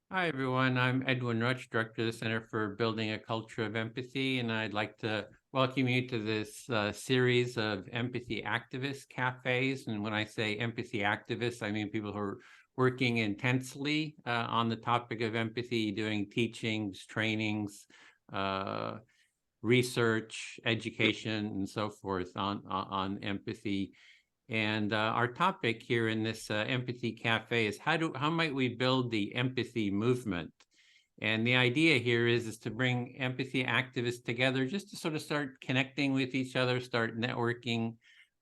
Hi, everyone. I'm Edwin Rutsch, Director of the Center for Building a Culture of Empathy, and I'd like to welcome you to this series of empathy activist cafes. And when I say empathy activists, I mean people who are working intensely on the topic of empathy, doing teachings, trainings, uh, research, education, and so forth on empathy. And our topic here in this Empathy Cafe is how might we build the empathy movement? And the idea here is to bring empathy activists together just to sort of start connecting with each other, start networking,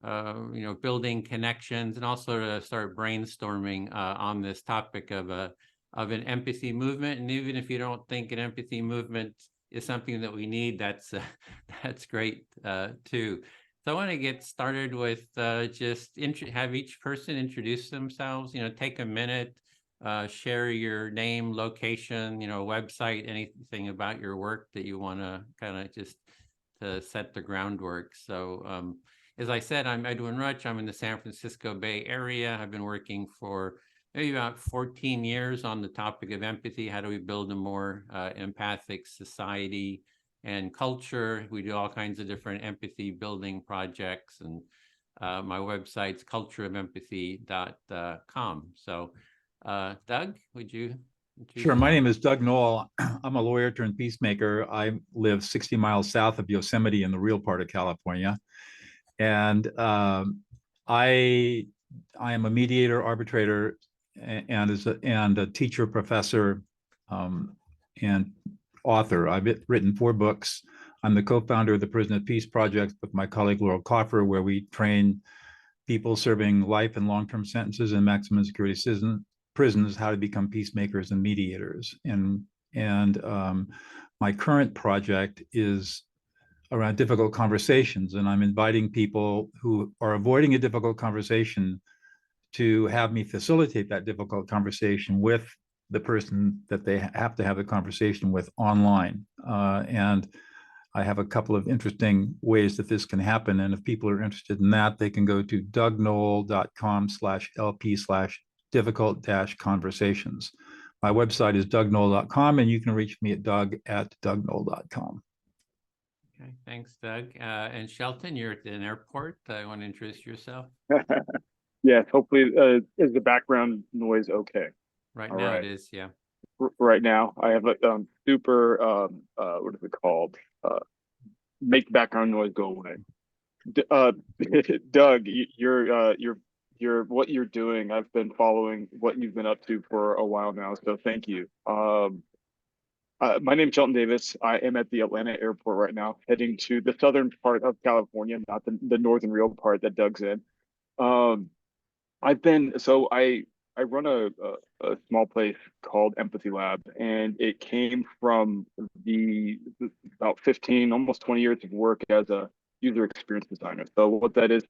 building connections, and also to start brainstorming on this topic of an empathy movement. And even if you don't think an empathy movement is something that we need, that's that's great too. So I want to get started with just have each person introduce themselves, take a minute, share your name, location, website, anything about your work that you want to kind of just to set the groundwork. So as I said, I'm Edwin Rutsch. I'm in the San Francisco Bay Area. I've been working for maybe about 14 years on the topic of empathy. How do we build a more empathic society and culture? We do all kinds of different empathy building projects, and my website's cultureofempathy.com. So Doug, would you introduce Sure. My yourself? name is Doug Knoll. I'm a lawyer turned peacemaker. I live 60 miles south of Yosemite in the real part of California. And I, I am a mediator, arbitrator, and a teacher, professor, and author. I've written 4 books. I'm the co-founder of the Prison of Peace Project with my colleague Laurel Coffer, where we train people serving life and long-term sentences in maximum security prisons how to become peacemakers and mediators. And my current project is around difficult conversations, and I'm inviting people who are avoiding a difficult conversation to have me facilitate that difficult conversation with the person that they have to have the conversation with online. And I have a couple of interesting ways that this can happen. And if people are interested in that, they can go to dougknoll.com/lp/difficult-conversations. My website is dougknoll.com, and you can reach me at doug@dougknoll.com. Okay, thanks, Doug. And Shelton, you're at an airport. I want to introduce yourself. Yes, hopefully, is the background noise okay? Right All now it right. is, yeah. Right now, I have a super what is it called? Make background noise go away. Doug, you're what you're doing. I've been following what you've been up to for a while now, so thank you. My name's Shelton Davis. I am at the Atlanta airport right now, heading to the southern part of California, not the northern real part that Doug's in. Um, I've been so I run a small place called Empathy Lab, and it came from the about 15, almost 20 years of work as a user experience designer. So what that is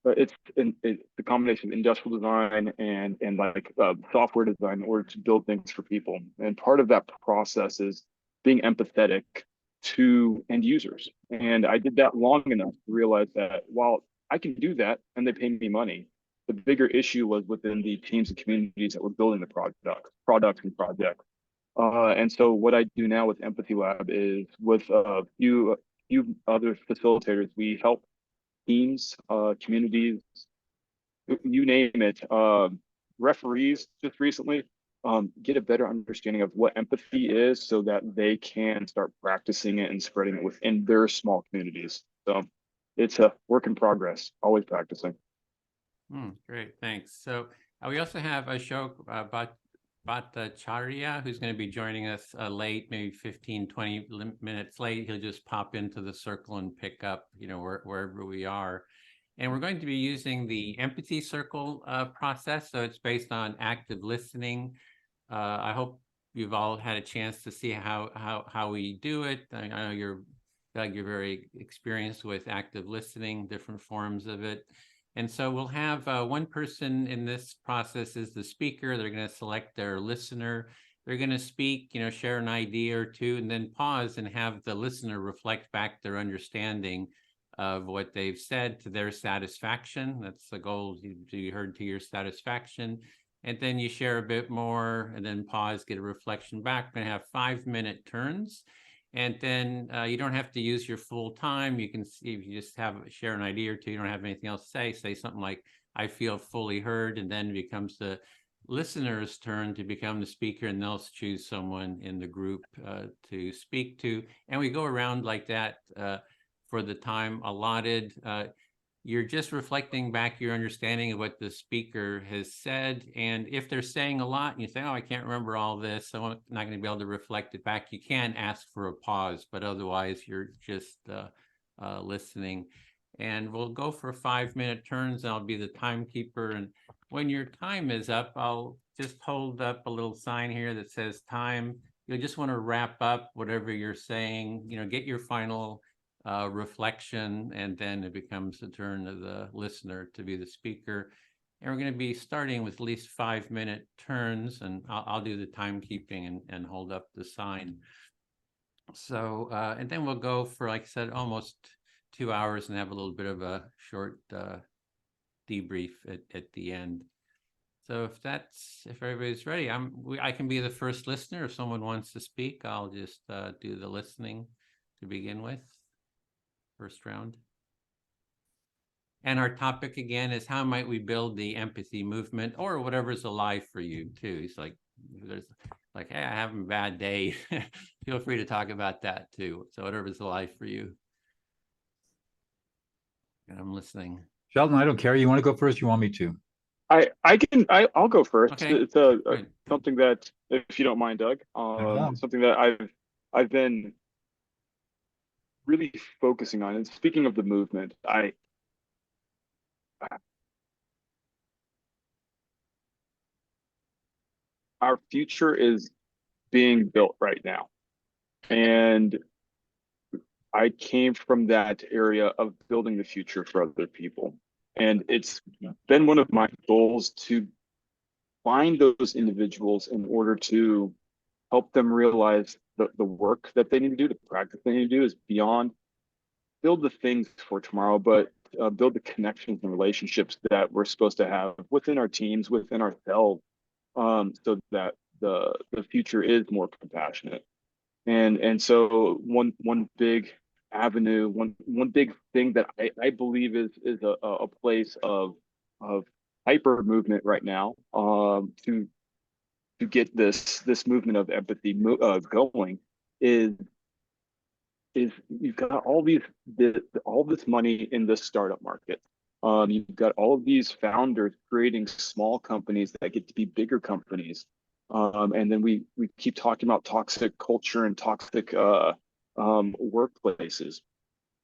it's the combination of industrial design and like software design in order to build things for people. And part of that process is being empathetic to end users. And I did that long enough to realize that while I can do that and they pay me money, the bigger issue was within the teams and communities that were building the products and projects. And so what I do now with Empathy Lab is with a few other facilitators, we help teams, communities, you name it, referees just recently get a better understanding of what empathy is so that they can start practicing it and spreading it within their small communities. So it's a work in progress, always practicing. Great, thanks. So we also have Ashok Bhattacharya, who's going to be joining us late, maybe 15, 20 minutes late. He'll just pop into the circle and pick up, wherever we are. And we're going to be using the empathy circle process. So it's based on active listening. I hope you've all had a chance to see how we do it. I know you're, Doug, you're very experienced with active listening, different forms of it. And so we'll have one person in this process is the speaker. They're going to select their listener. They're going to speak, share an idea or two, and then pause and have the listener reflect back their understanding of what they've said to their satisfaction. That's the goal, to be heard to your satisfaction. and then you share a bit more, and then pause, get a reflection back. We're gonna have 5-minute turns. And then you don't have to use your full time. You can see if you just share an idea or two, you don't have anything else to say something like, I feel fully heard, and then it becomes the listener's turn to become the speaker, and they'll choose someone in the group to speak to. And we go around like that for the time allotted. You're just reflecting back your understanding of what the speaker has said. And if they're saying a lot and you say, oh, I can't remember all this, so I'm not going to be able to reflect it back, you can ask for a pause, but otherwise you're just listening. And we'll go for 5-minute turns. I'll be the timekeeper. And when your time is up, I'll just hold up a little sign here that says time. You'll just want to wrap up whatever you're saying, get your final reflection, and then it becomes the turn of the listener to be the speaker. And we're going to be starting with at least 5-minute turns, and I'll do the timekeeping and hold up the sign. So, and then we'll go for, like I said, almost 2 hours and have a little bit of a short debrief at the end. So if everybody's ready, I can be the first listener. If someone wants to speak, I'll just do the listening to begin with. First round. And our topic again is, how might we build the empathy movement, or whatever's alive for you too. It's like, there's like, hey, I have a bad day. Feel free to talk about that too. So whatever's alive for you. And I'm listening. Sheldon, I don't care. You want to go first? You want me to? I'll go first. Okay. It's something that, if you don't mind, Doug, something that I've been really focusing on. And speaking of the movement, our future is being built right now. And I came from that area of building the future for other people. And it's been one of my goals to find those individuals in order to help them realize the work that they need to do, the practice they need to do is beyond build the things for tomorrow, but build the connections and relationships that we're supposed to have within our teams, within ourselves, so that the future is more compassionate. And so one big avenue, one big thing that I believe is a place of hyper movement right now, to get this movement of empathy going, is you've got all this money in the startup market. You've got all of these founders creating small companies that get to be bigger companies. And then we keep talking about toxic culture and toxic workplaces.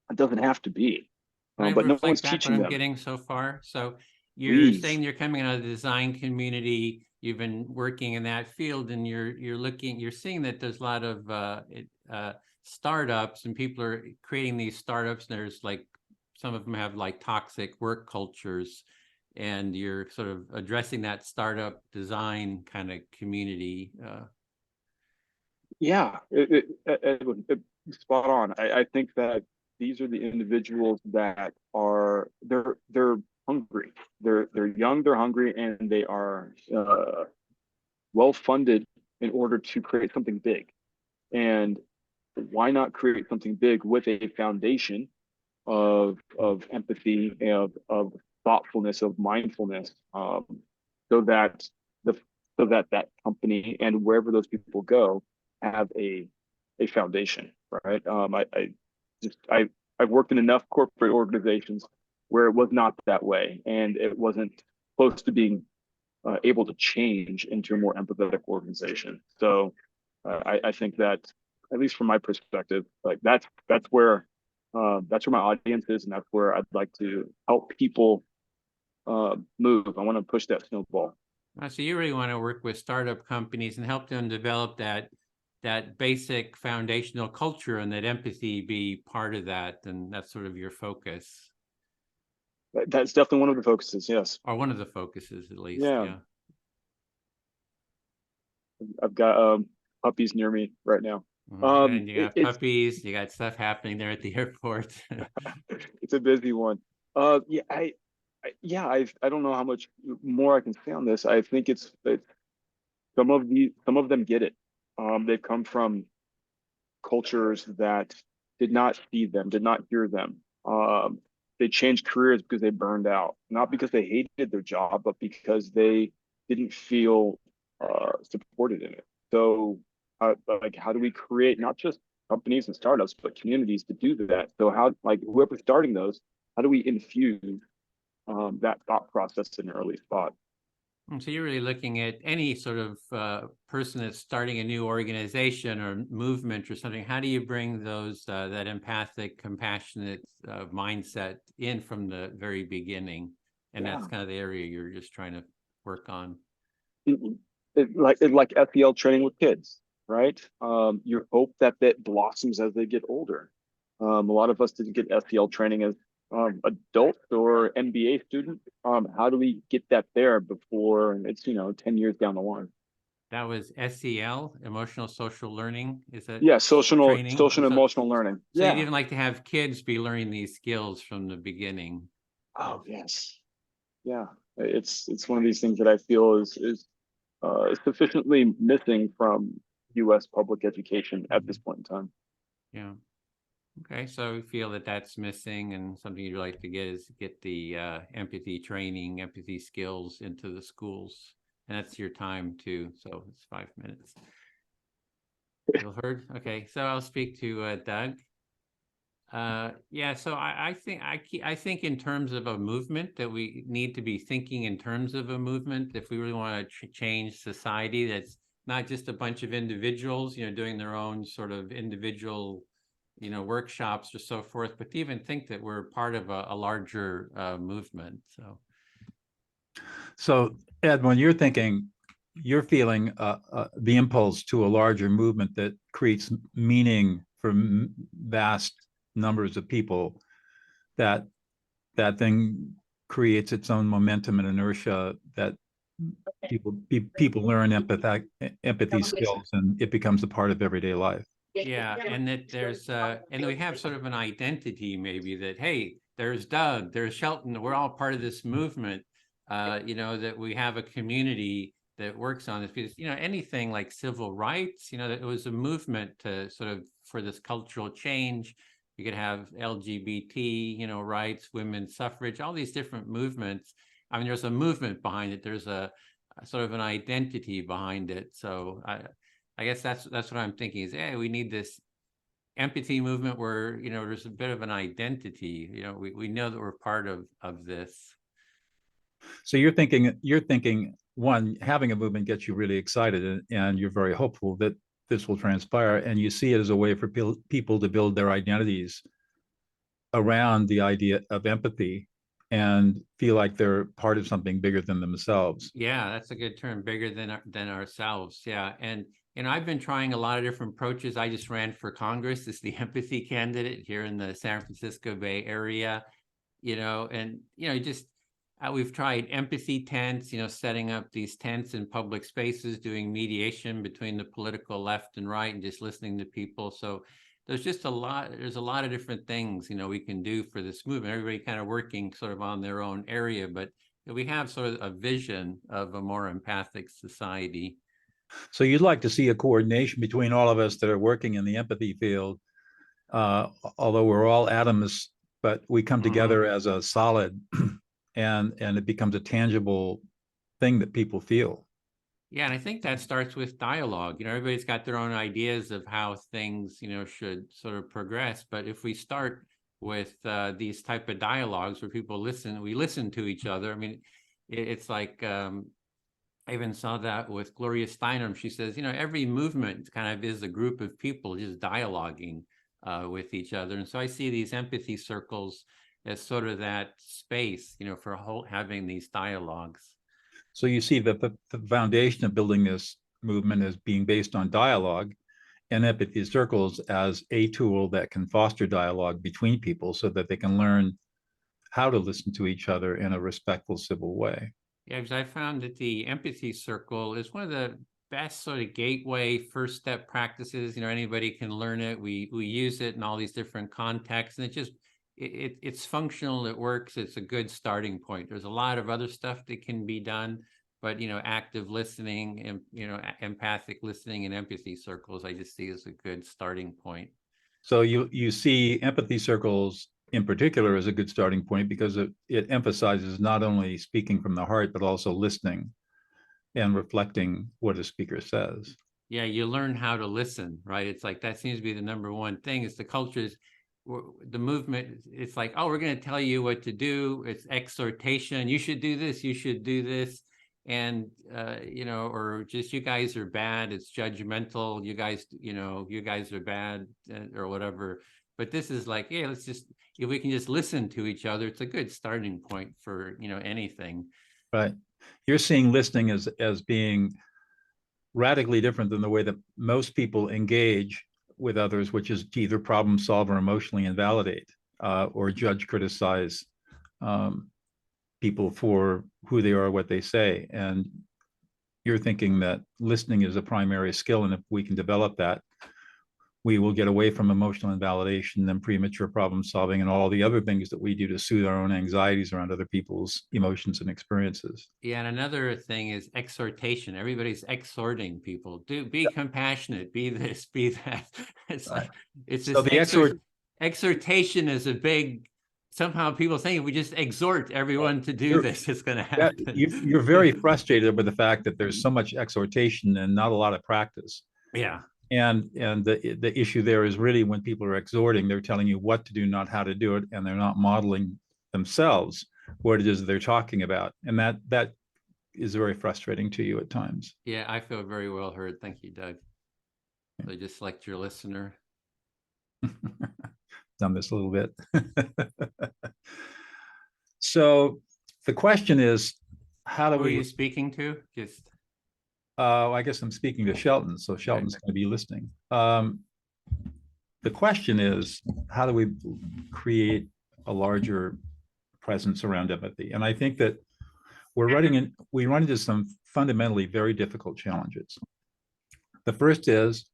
It doesn't have to be, but no one's teaching them. I'm getting so far. So you're Please. saying you're coming out of the design community. You've been working in that field, and you're seeing that there's a lot of startups, and people are creating these startups. And there's like, some of them have like toxic work cultures, and you're sort of addressing that startup design kind of community. Yeah, spot on. I think that these are the individuals that are they're hungry. They're young, they're hungry, and they are well funded in order to create something big. And why not create something big with a foundation of empathy, of thoughtfulness, of mindfulness, so that that company and wherever those people go have a foundation, right? I've worked in enough corporate organizations where it was not that way, and it wasn't close to being able to change into a more empathetic organization. So I think that, at least from my perspective, like that's where my audience is, and that's where I'd like to help people move. I want to push that snowball. So you really want to work with startup companies and help them develop that basic foundational culture, and that empathy be part of that, and that's sort of your focus. That's definitely one of the focuses, yes. Or one of the focuses, at least. Yeah. I've got puppies near me right now. And you got puppies, you got stuff happening there at the airport. It's a busy one. Yeah, I don't know how much more I can say on this. I think it's some of them get it. They come from cultures that did not see them, did not hear them. They changed careers because they burned out, not because they hated their job, but because they didn't feel supported in it. So, like, how do we create not just companies and startups, but communities to do that? So, how, like, whoever's starting those, how do we infuse that thought process in an early spot? And so you're really looking at any sort of person that's starting a new organization or movement or something. How do you bring those that empathic, compassionate mindset in from the very beginning? And Yeah. that's kind of the area you're just trying to work on. Like SEL training with kids, right? You hope that blossoms as they get older. A lot of us didn't get SEL training as adults or MBA students. How do we get that there before it's 10 years down the line? That was SEL, emotional social learning. Is that Yeah, social training? and emotional learning. So Yeah. you'd even like to have kids be learning these skills from the beginning. Oh yes. Yeah. It's one of these things that I feel is sufficiently missing from U.S. public education at this point in time. Yeah. Okay, so we feel that that's missing, and something you'd like to get the empathy training, empathy skills into the schools, and that's your time too. So it's 5 minutes. Feel heard? Okay, so I'll speak to Doug. Yeah, so I think in terms of a movement that we need to be thinking in terms of a movement if we really want to change society. That's not just a bunch of individuals, doing their own sort of individual workshops or so forth, but to even think that we're part of a larger movement. So Ed, when you're feeling the impulse to a larger movement that creates meaning for vast numbers of people, that thing creates its own momentum and inertia that people learn empathy skills, and it becomes a part of everyday life. Yeah, and that there's and we have sort of an identity maybe that, hey, there's Doug, there's Shelton, we're all part of this movement, that we have a community that works on this, because anything like civil rights, that it was a movement to sort of for this cultural change. You could have LGBT, rights, women's suffrage, all these different movements. I mean, there's a movement behind it. There's a sort of an identity behind it. So I guess that's what I'm thinking is, we need this empathy movement where, there's a bit of an identity, we know that we're part of this. So you're thinking one, having a movement gets you really excited, and you're very hopeful that this will transpire, and you see it as a way for people to build their identities around the idea of empathy and feel like they're part of something bigger than themselves. Yeah, that's a good term, bigger than ourselves. Yeah. And I've been trying a lot of different approaches. I just ran for Congress as the empathy candidate here in the San Francisco Bay Area, and just we've tried empathy tents, setting up these tents in public spaces, doing mediation between the political left and right, and just listening to people. So there's a lot of different things, we can do for this movement. Everybody kind of working sort of on their own area, but we have sort of a vision of a more empathic society. So you'd like to see a coordination between all of us that are working in the empathy field, although we're all atoms, but we come together as a solid, and it becomes a tangible thing that people feel. Yeah, and I think that starts with dialogue. Everybody's got their own ideas of how things, should sort of progress. But if we start with these type of dialogues where people we listen to each other. I mean, it's like I even saw that with Gloria Steinem. She says, every movement kind of is a group of people just dialoguing with each other. And so I see these empathy circles as sort of that space, for having these dialogues. So you see that the foundation of building this movement is being based on dialogue, and empathy circles as a tool that can foster dialogue between people so that they can learn how to listen to each other in a respectful, civil way. Yeah, because I found that the empathy circle is one of the best sort of gateway first step practices. Anybody can learn it. We use it in all these different contexts, and it just it's functional, it works, it's a good starting point. There's a lot of other stuff that can be done, but active listening and empathic listening and empathy circles, I just see as a good starting point. So you see empathy circles in particular as a good starting point because it emphasizes not only speaking from the heart, but also listening and reflecting what a speaker says. Yeah, you learn how to listen, right? It's like that seems to be the number one thing is the cultures, the movement. It's like, oh, we're going to tell you what to do. It's exhortation. You should do this. You should do this. And, or just you guys are bad. It's judgmental. You guys are bad or whatever. But this is like, yeah, if we can just listen to each other, it's a good starting point for, anything. Right. You're seeing listening as being radically different than the way that most people engage with others, which is to either problem solve or emotionally invalidate or judge, criticize people for who they are, what they say. And you're thinking that listening is a primary skill. And if we can develop that, we will get away from emotional invalidation and premature problem solving and all the other things that we do to soothe our own anxieties around other people's emotions and experiences. Yeah, and another thing is exhortation. Everybody's exhorting people. Be compassionate, be this, be that. It's Right. like it's So this the exhortation is a big. Somehow people think if we just exhort everyone to do this, it's going to happen. You're very frustrated with the fact that there's so much exhortation and not a lot of practice. Yeah. And the issue there is really when people are exhorting, they're telling you what to do, not how to do it, and they're not modeling themselves what it is they're talking about. And that is very frustrating to you at times. Yeah, I feel very well heard. Thank you, Doug. I just like your listener. Done this a little bit. So the question is, how do Who are we? you speaking to? Just. I guess I'm speaking to Shelton, so Shelton's going to be listening. The question is, how do we create a larger presence around empathy? And I think that we run into some fundamentally very difficult challenges. The first is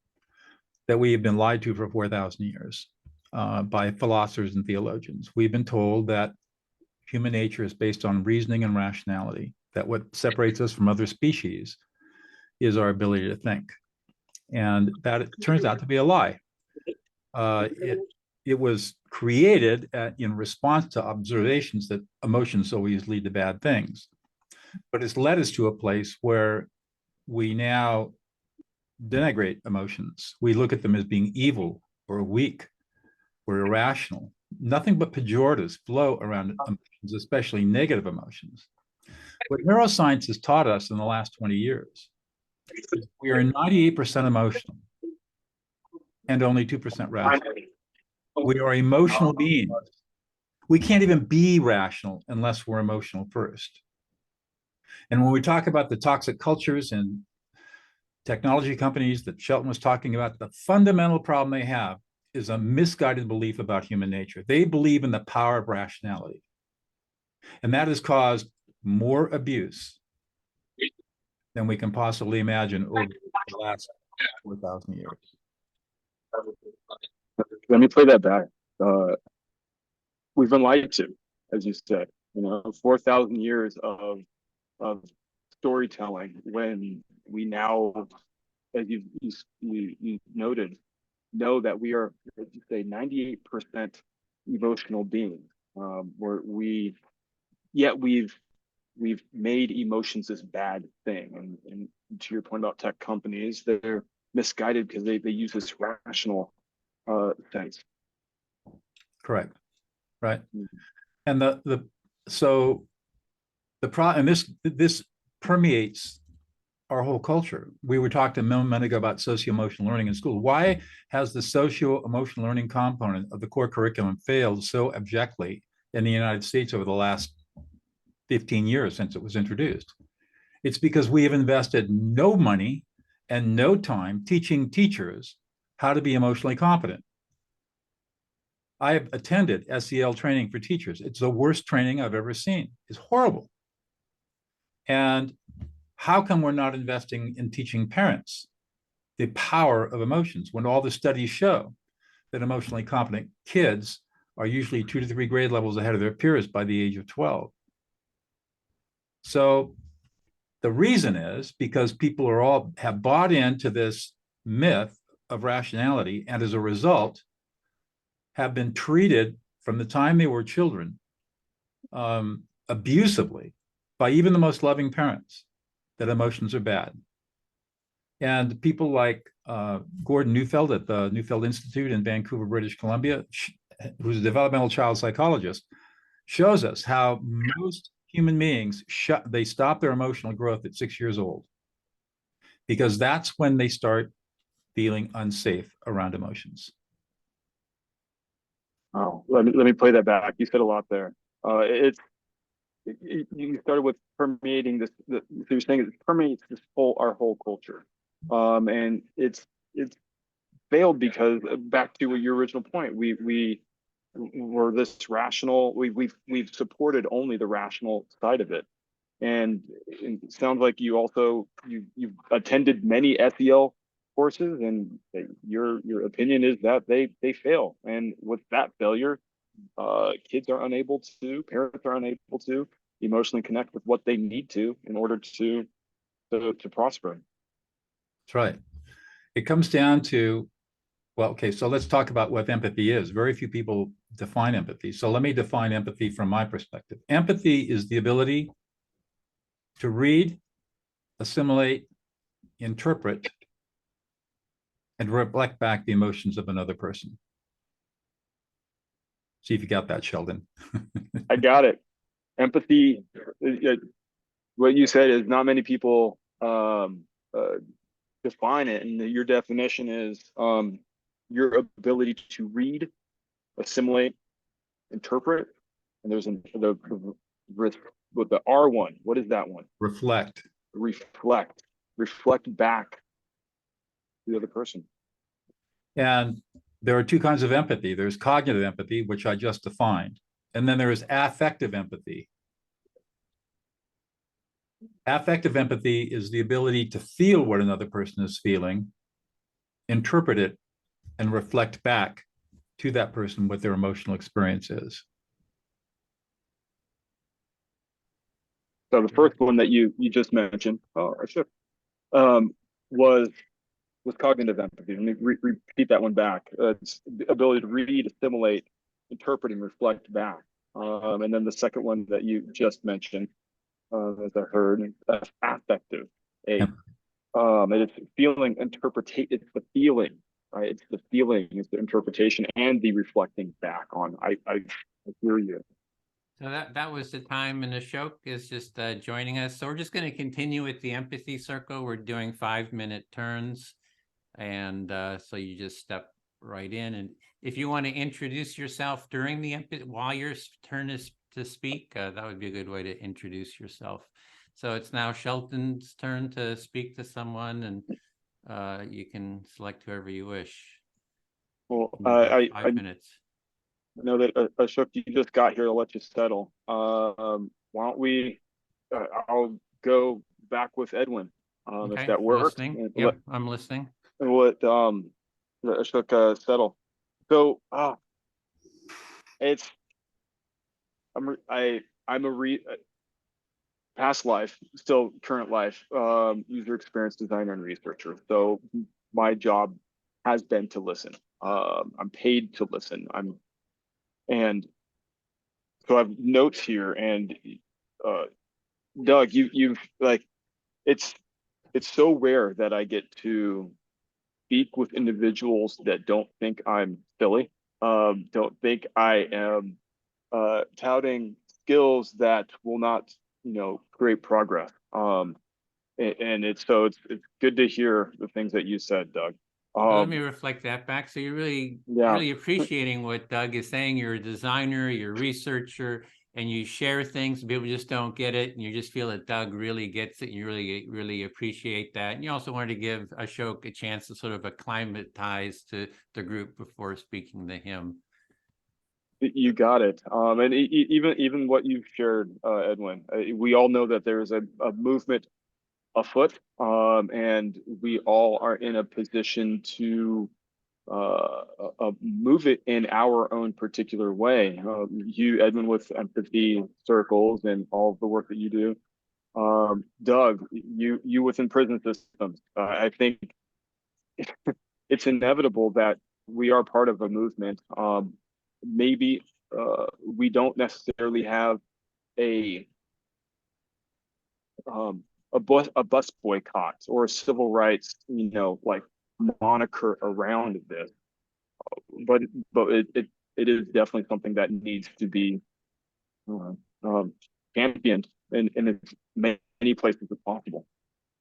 that we have been lied to for 4,000 years by philosophers and theologians. We've been told that human nature is based on reasoning and rationality, that what separates us from other species is our ability to think. And that it turns out to be a lie. It was created in response to observations that emotions always lead to bad things. But it's led us to a place where we now denigrate emotions. We look at them as being evil or weak or irrational. Nothing but pejoratives flow around emotions, especially negative emotions. What neuroscience has taught us in the last 20 years, we are 98% emotional and only 2% rational. We are emotional beings. We can't even be rational unless we're emotional first. And when we talk about the toxic cultures and technology companies that Shelton was talking about, the fundamental problem they have is a misguided belief about human nature. They believe in the power of rationality. And that has caused more abuse than we can possibly imagine over the last 4,000 years. Let me play that back. We've been lied to, as you said. 4,000 years of storytelling. When we now, as you noted, know that we are, as you say, 98% emotional beings. We've made emotions this bad thing, and to your point about tech companies, they're misguided because they use this rational sense. Correct. Right. And this permeates our whole culture. We were talking a moment ago about socio-emotional learning in school. Why has the socio-emotional learning component of the core curriculum failed so abjectly in the United States over the last 15 years since it was introduced? It's because we have invested no money and no time teaching teachers how to be emotionally competent. I have attended SEL training for teachers. It's the worst training I've ever seen. It's horrible. And how come we're not investing in teaching parents the power of emotions when all the studies show that emotionally competent kids are usually 2 to 3 grade levels ahead of their peers by the age of 12. So the reason is because people have bought into this myth of rationality, and as a result, have been treated from the time they were children abusively by even the most loving parents, that emotions are bad. And people like Gordon Neufeld at the Neufeld Institute in Vancouver, British Columbia, who's a developmental child psychologist, shows us how most human beings, they stop their emotional growth at 6 years old, because that's when they start feeling unsafe around emotions. Oh, let me play that back. You said a lot there. You started with permeating this. So you're saying it permeates our whole culture, and it's failed because back to your original point, we were this rational. We've supported only the rational side of it, and it sounds like you also you've attended many SEL courses, and your opinion is that they fail, and with that failure, kids are unable to, parents are unable to emotionally connect with what they need to in order to prosper. That's right. It comes down to, well, okay, so let's talk about what empathy is. Very few people define empathy. So let me define empathy from my perspective. Empathy is the ability to read, assimilate, interpret, and reflect back the emotions of another person. See if you got that, Sheldon. I got it. Empathy, what you said is not many people define it, and your definition is your ability to read, assimilate, interpret, and there's with the R one. What is that one? Reflect. Reflect back to the other person. And there are two kinds of empathy. There's cognitive empathy, which I just defined, and then there is affective empathy. Affective empathy is the ability to feel what another person is feeling, interpret it, and reflect back to that person what their emotional experience is. So the first one that you just mentioned, was cognitive empathy. Let me repeat that one back. It's the ability to read, assimilate, interpret, and reflect back. And then the second one that you just mentioned, as I heard, affective. And it's feeling, interpretate. It's the feeling, right? It's the feeling, it's the interpretation, and the reflecting back on. I hear you. So that was the time, and Ashok is just joining us. So we're just going to continue with the empathy circle. We're doing 5-minute turns. And so you just step right in. And if you want to introduce yourself during the while your turn is to speak, that would be a good way to introduce yourself. So it's now Shelton's turn to speak to someone, and you can select whoever you wish. Well, 5 minutes. I know that Ashok, you just got here to let you settle. Why don't we? I'll go back with Edwin, Okay, if that works. Listening. Yep, I'm listening. What Ashok settle. So I'm a past life, still current life, user experience designer and researcher. So my job has been to listen. I'm paid to listen. And so I have notes here, and Doug, you've like, it's so rare that I get to speak with individuals that don't think I'm silly, don't think I am touting skills that will not, create progress. And it's good to hear the things that you said, Doug. Let me reflect that back. So you're really appreciating what Doug is saying. You're a designer, you're a researcher, and you share things. People just don't get it, and you just feel that Doug really gets it. And you really appreciate that. And you also wanted to give Ashok a chance to sort of acclimatize to the group before speaking to him. You got it. And even what you've shared, Edwin, we all know that there's a movement afoot, and we all are in a position to move it in our own particular way. You, Edwin, with empathy circles and all of the work that you do. Doug, you within prison systems. I think it's inevitable that we are part of a movement. Maybe we don't necessarily have a a bus boycott or a civil rights, like moniker around this, but it is definitely something that needs to be championed in as many places as possible.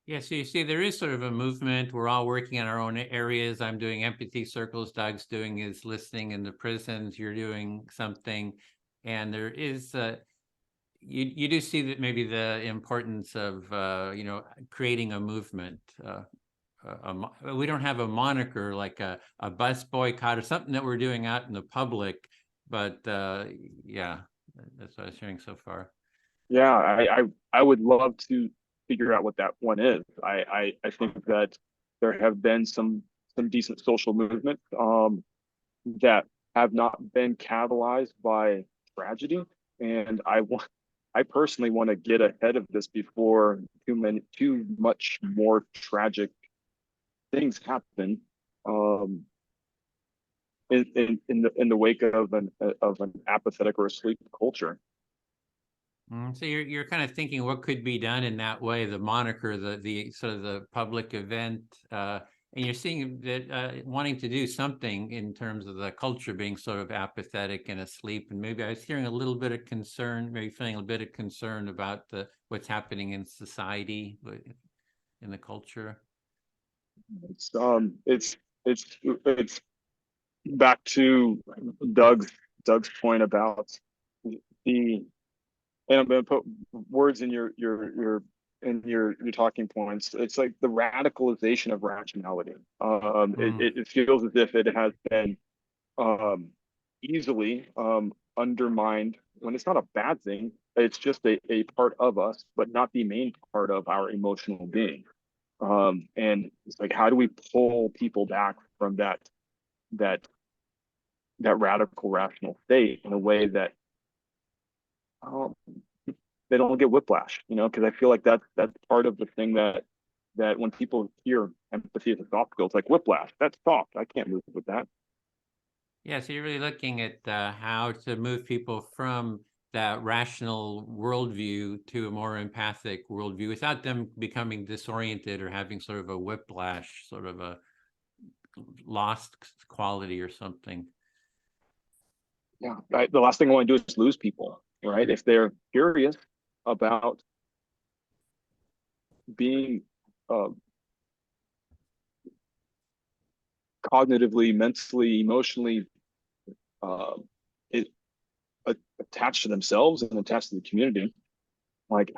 Yeah, so you see, there is sort of a movement. We're all working in our own areas. I'm doing empathy circles. Doug's doing his listening in the prisons. You're doing something, and there is you do see that maybe the importance of creating a movement. We don't have a moniker like a bus boycott or something that we're doing out in the public, but yeah, that's what I was hearing so far. Yeah, I would love to figure out what that one is. I think that there have been some decent social movements that have not been catalyzed by tragedy, and I personally want to get ahead of this before too much more tragic things happen in the wake of an apathetic or asleep culture. So you're kind of thinking what could be done in that way, the moniker, the sort of the public event, and you're seeing that wanting to do something in terms of the culture being sort of apathetic and asleep. And maybe I was hearing a little bit of concern, maybe feeling a bit of concern about what's happening in society, in the culture. It's back to Doug's point about the, and I'm going to put words in your talking points. It's like the radicalization of rationality. It feels as if it has been easily undermined when it's not a bad thing. It's just a part of us, but not the main part of our emotional being. And it's like, how do we pull people back from that radical rational state in a way that they don't get whiplash, because I feel like that's part of the thing that when people hear empathy as a soft skill, it's like whiplash. That's soft. I can't move with that. Yeah, so you're really looking at how to move people from that rational worldview to a more empathic worldview without them becoming disoriented or having sort of a whiplash, sort of a lost quality or something. Yeah, the last thing I want to do is lose people, right? If they're curious about being cognitively, mentally, emotionally attached to themselves and attached to the community, like,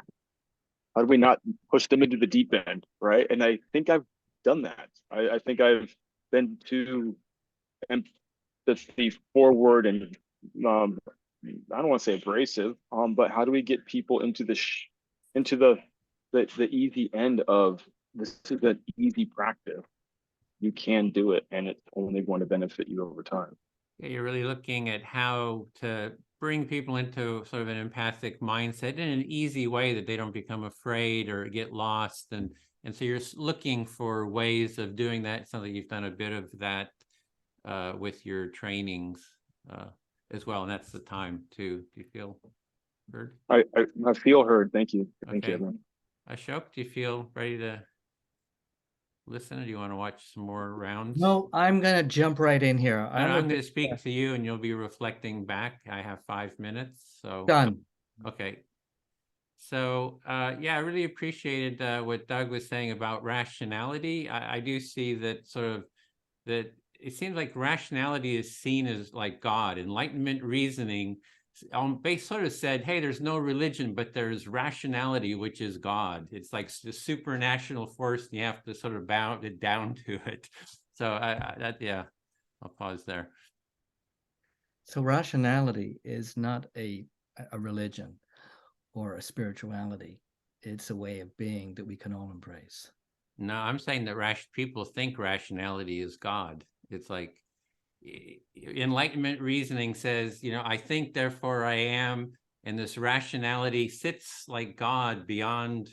how do we not push them into the deep end, right? And I think I've done that. I think I've been too empathy forward and I don't want to say abrasive, but how do we get people into the easy end of this is an easy practice. You can do it, and it's only going to benefit you over time. Yeah, you're really looking at how to bring people into sort of an empathic mindset in an easy way that they don't become afraid or get lost. And so you're looking for ways of doing that. It sounds like you've done a bit of that with your trainings as well. And that's the time too. Do you feel heard? I feel heard. Thank you. Thank Okay. you, everyone. Ashok, do you feel ready to listen, or do you want to watch some more rounds? No, I'm going to jump right in here. I'm going to speak to you and you'll be reflecting back. I have 5 minutes. So done. Okay. So yeah, I really appreciated what Doug was saying about rationality. I do see that sort of that it seems like rationality is seen as like God. Enlightenment reasoning they sort of said, hey, there's no religion, but there's rationality, which is God. It's like the supranational force, and you have to sort of bow it down to it. So yeah, I'll pause there. So rationality is not a religion or a spirituality. It's a way of being that we can all embrace. No, I'm saying that people think rationality is God. It's like enlightenment reasoning says, I think, therefore I am. And this rationality sits like God beyond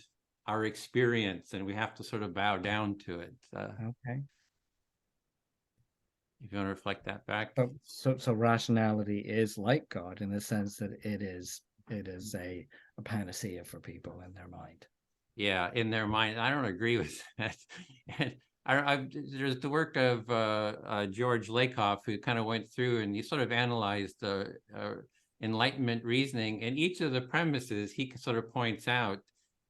our experience, and we have to sort of bow down to it. Okay. If you want to reflect that back. So rationality is like God in the sense that it is a panacea for people in their mind. Yeah, in their mind. I don't agree with that. And there's the work of George Lakoff, who kind of went through and he sort of analyzed Enlightenment reasoning, and each of the premises he sort of points out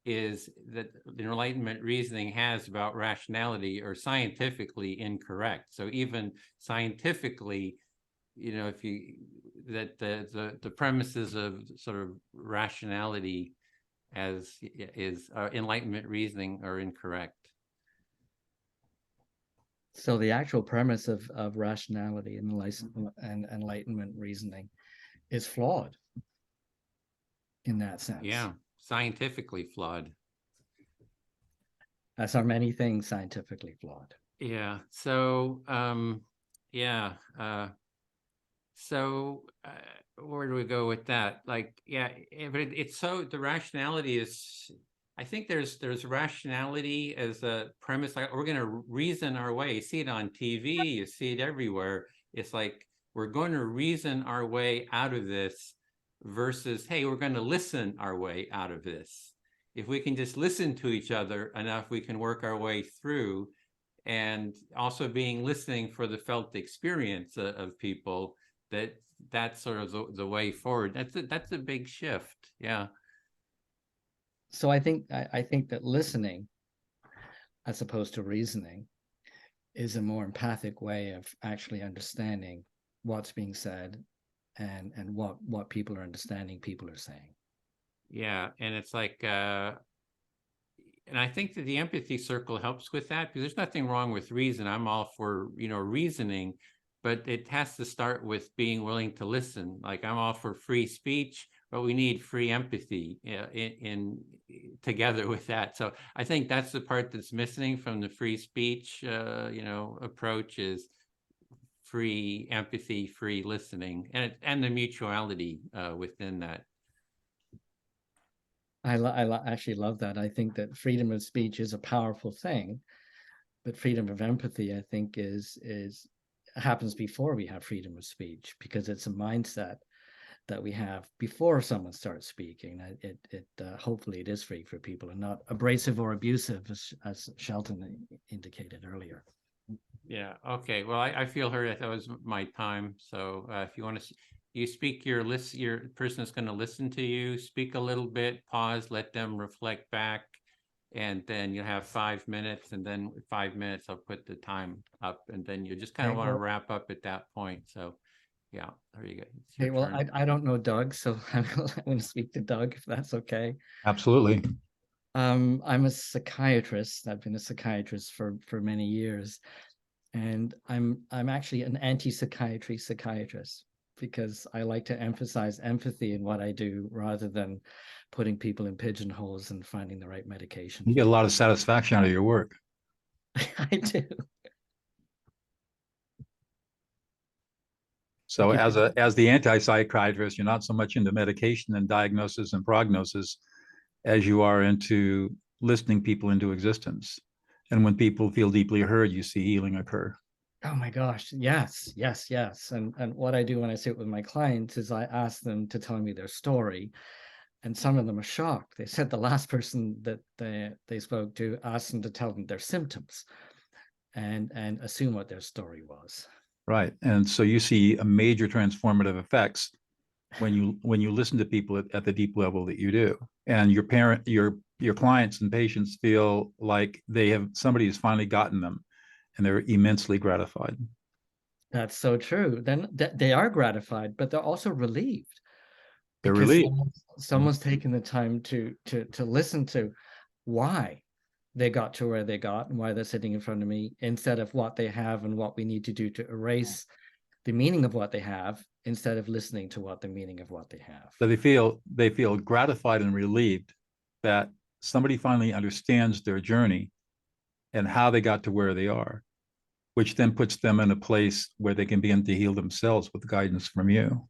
is that the Enlightenment reasoning has about rationality are scientifically incorrect. So even scientifically, if you that the premises of sort of rationality as is Enlightenment reasoning are incorrect. So the actual premise of rationality and Enlightenment reasoning is flawed in that sense. Yeah, scientifically flawed. As are many things scientifically flawed. Yeah. So where do we go with that? Like, yeah, but it's so the rationality is, I think there's rationality as a premise. Like, we're going to reason our way. You see it on TV, you see it everywhere. It's like, we're going to reason our way out of this versus, hey, we're going to listen our way out of this. If we can just listen to each other enough, we can work our way through. And also listening for the felt experience of people, that's sort of the way forward. That's a big shift. Yeah. So I think that listening, as opposed to reasoning, is a more empathic way of actually understanding what's being said and what people are understanding people are saying. Yeah. And it's like, and I think that the empathy circle helps with that, because there's nothing wrong with reason. I'm all for, reasoning, but it has to start with being willing to listen. Like, I'm all for free speech, but we need free empathy in together with that. So I think that's the part that's missing from the free speech, approach, is free empathy, free listening, and the mutuality within that. I actually love that. I think that freedom of speech is a powerful thing, but freedom of empathy, I think, is happens before we have freedom of speech, because it's a mindset that we have before someone starts speaking. Hopefully it is free for people and not abrasive or abusive, as Shelton indicated earlier. Yeah. Okay. Well, I feel heard. That was my time. So if you want to, you speak your person is going to listen to you, speak a little bit, pause, let them reflect back, and then you have 5 minutes, and then 5 minutes, I'll put the time up, and then you just kind of want to wrap up at that point. So yeah, there you go. Okay, well, I don't know Doug, so I'm going to speak to Doug, if that's okay. Absolutely. I'm a psychiatrist. I've been a psychiatrist for many years, and I'm actually an anti-psychiatry psychiatrist, because I like to emphasize empathy in what I do rather than putting people in pigeonholes and finding the right medication. You get a lot of satisfaction out of your work. I do. So as the anti-psychiatrist, you're not so much into medication and diagnosis and prognosis as you are into listening people into existence. And when people feel deeply heard, you see healing occur. Oh my gosh, yes. And what I do when I sit with my clients is I ask them to tell me their story. And some of them are shocked. They said the last person that they spoke to asked them to tell them their symptoms and assume what their story was. Right. And so you see a major transformative effects when you listen to people at the deep level that you do. And your clients and patients feel like somebody has finally gotten them, and they're immensely gratified. That's so true. Then they are gratified, but they're also relieved. They're relieved. Someone's taken the time to listen to why they got to where they got and why they're sitting in front of me, instead of what they have and what we need to do to erase the meaning of what they have, instead of listening to what the meaning of what they have. So they feel gratified and relieved that somebody finally understands their journey and how they got to where they are. which then puts them in a place where they can begin to heal themselves with guidance from you.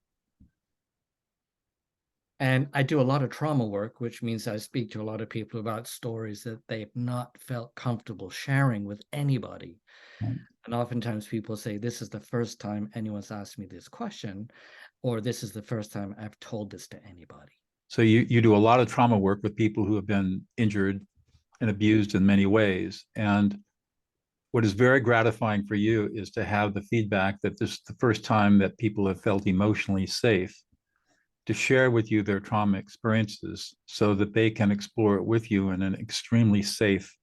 And I do a lot of trauma work, which means I speak to a lot of people about stories that they've not felt comfortable sharing with anybody. Right. And oftentimes people say, this is the first time anyone's asked me this question, or this is the first time I've told this to anybody. So you do a lot of trauma work with people who have been injured and abused in many ways. And what is very gratifying for you is to have the feedback that this is the first time that people have felt emotionally safe to share with you their trauma experiences so that they can explore it with you in an extremely safe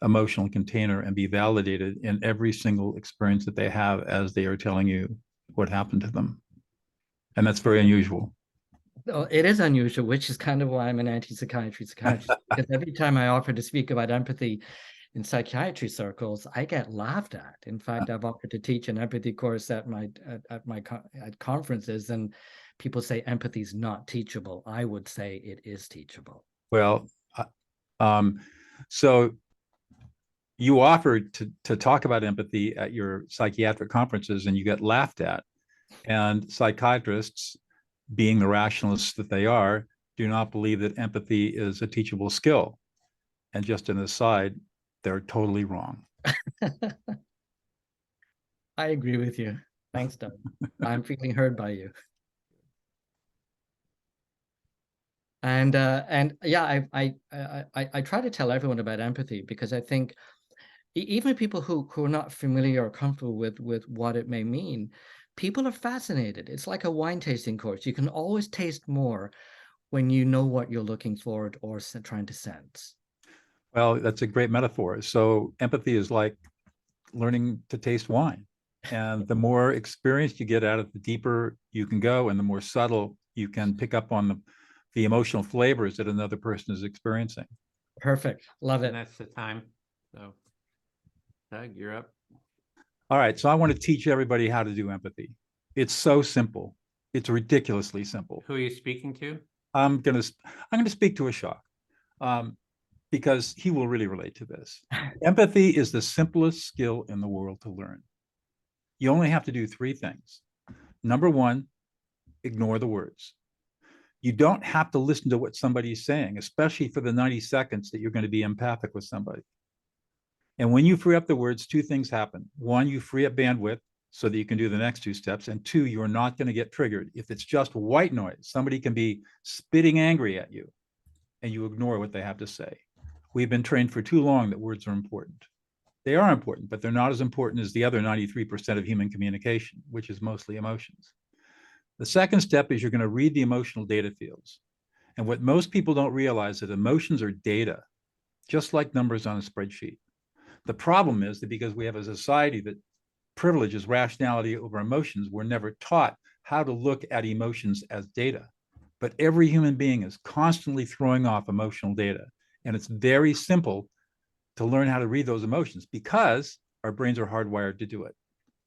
emotional container and be validated in every single experience that they have as they are telling you what happened to them. And that's very unusual. Well, it is unusual, which is kind of why I'm an anti-psychiatry psychiatrist, because every time I offer to speak about empathy in psychiatry circles, I get laughed at. In fact, I've offered to teach an empathy course at conferences, and people say empathy is not teachable. I would say it is teachable. Well, so you offered to talk about empathy at your psychiatric conferences and you get laughed at. And psychiatrists, being the rationalists that they are, do not believe that empathy is a teachable skill. And just an aside, they're totally wrong. I agree with you. Thanks, Doug. I'm feeling heard by you. And yeah, I try to tell everyone about empathy because I think even people who are not familiar or comfortable with what it may mean, people are fascinated. It's like a wine tasting course. You can always taste more when you know what you're looking for or trying to sense. Well, that's a great metaphor. So empathy is like learning to taste wine. And the more experience you get at it, the deeper you can go and the more subtle you can pick up on the emotional flavors that another person is experiencing. Perfect. Love it. And that's the time. So, Doug, you're up. All right. So I want to teach everybody how to do empathy. It's so simple. It's ridiculously simple. Who are you speaking to? I'm going to speak to Ashok because he will really relate to this. Empathy is the simplest skill in the world to learn. You only have to do three things. Number one, ignore the words. You don't have to listen to what somebody's saying, especially for the 90 seconds that you're going to be empathic with somebody. And when you free up the words, two things happen. One, you free up bandwidth so that you can do the next two steps. And two, you're not going to get triggered. If it's just white noise, somebody can be spitting angry at you and you ignore what they have to say. We've been trained for too long that words are important. They are important, but they're not as important as the other 93% of human communication, which is mostly emotions. The second step is you're going to read the emotional data fields. And what most people don't realize is that emotions are data, just like numbers on a spreadsheet. The problem is that because we have a society that privileges rationality over emotions, we're never taught how to look at emotions as data. But every human being is constantly throwing off emotional data. And it's very simple to learn how to read those emotions because our brains are hardwired to do it.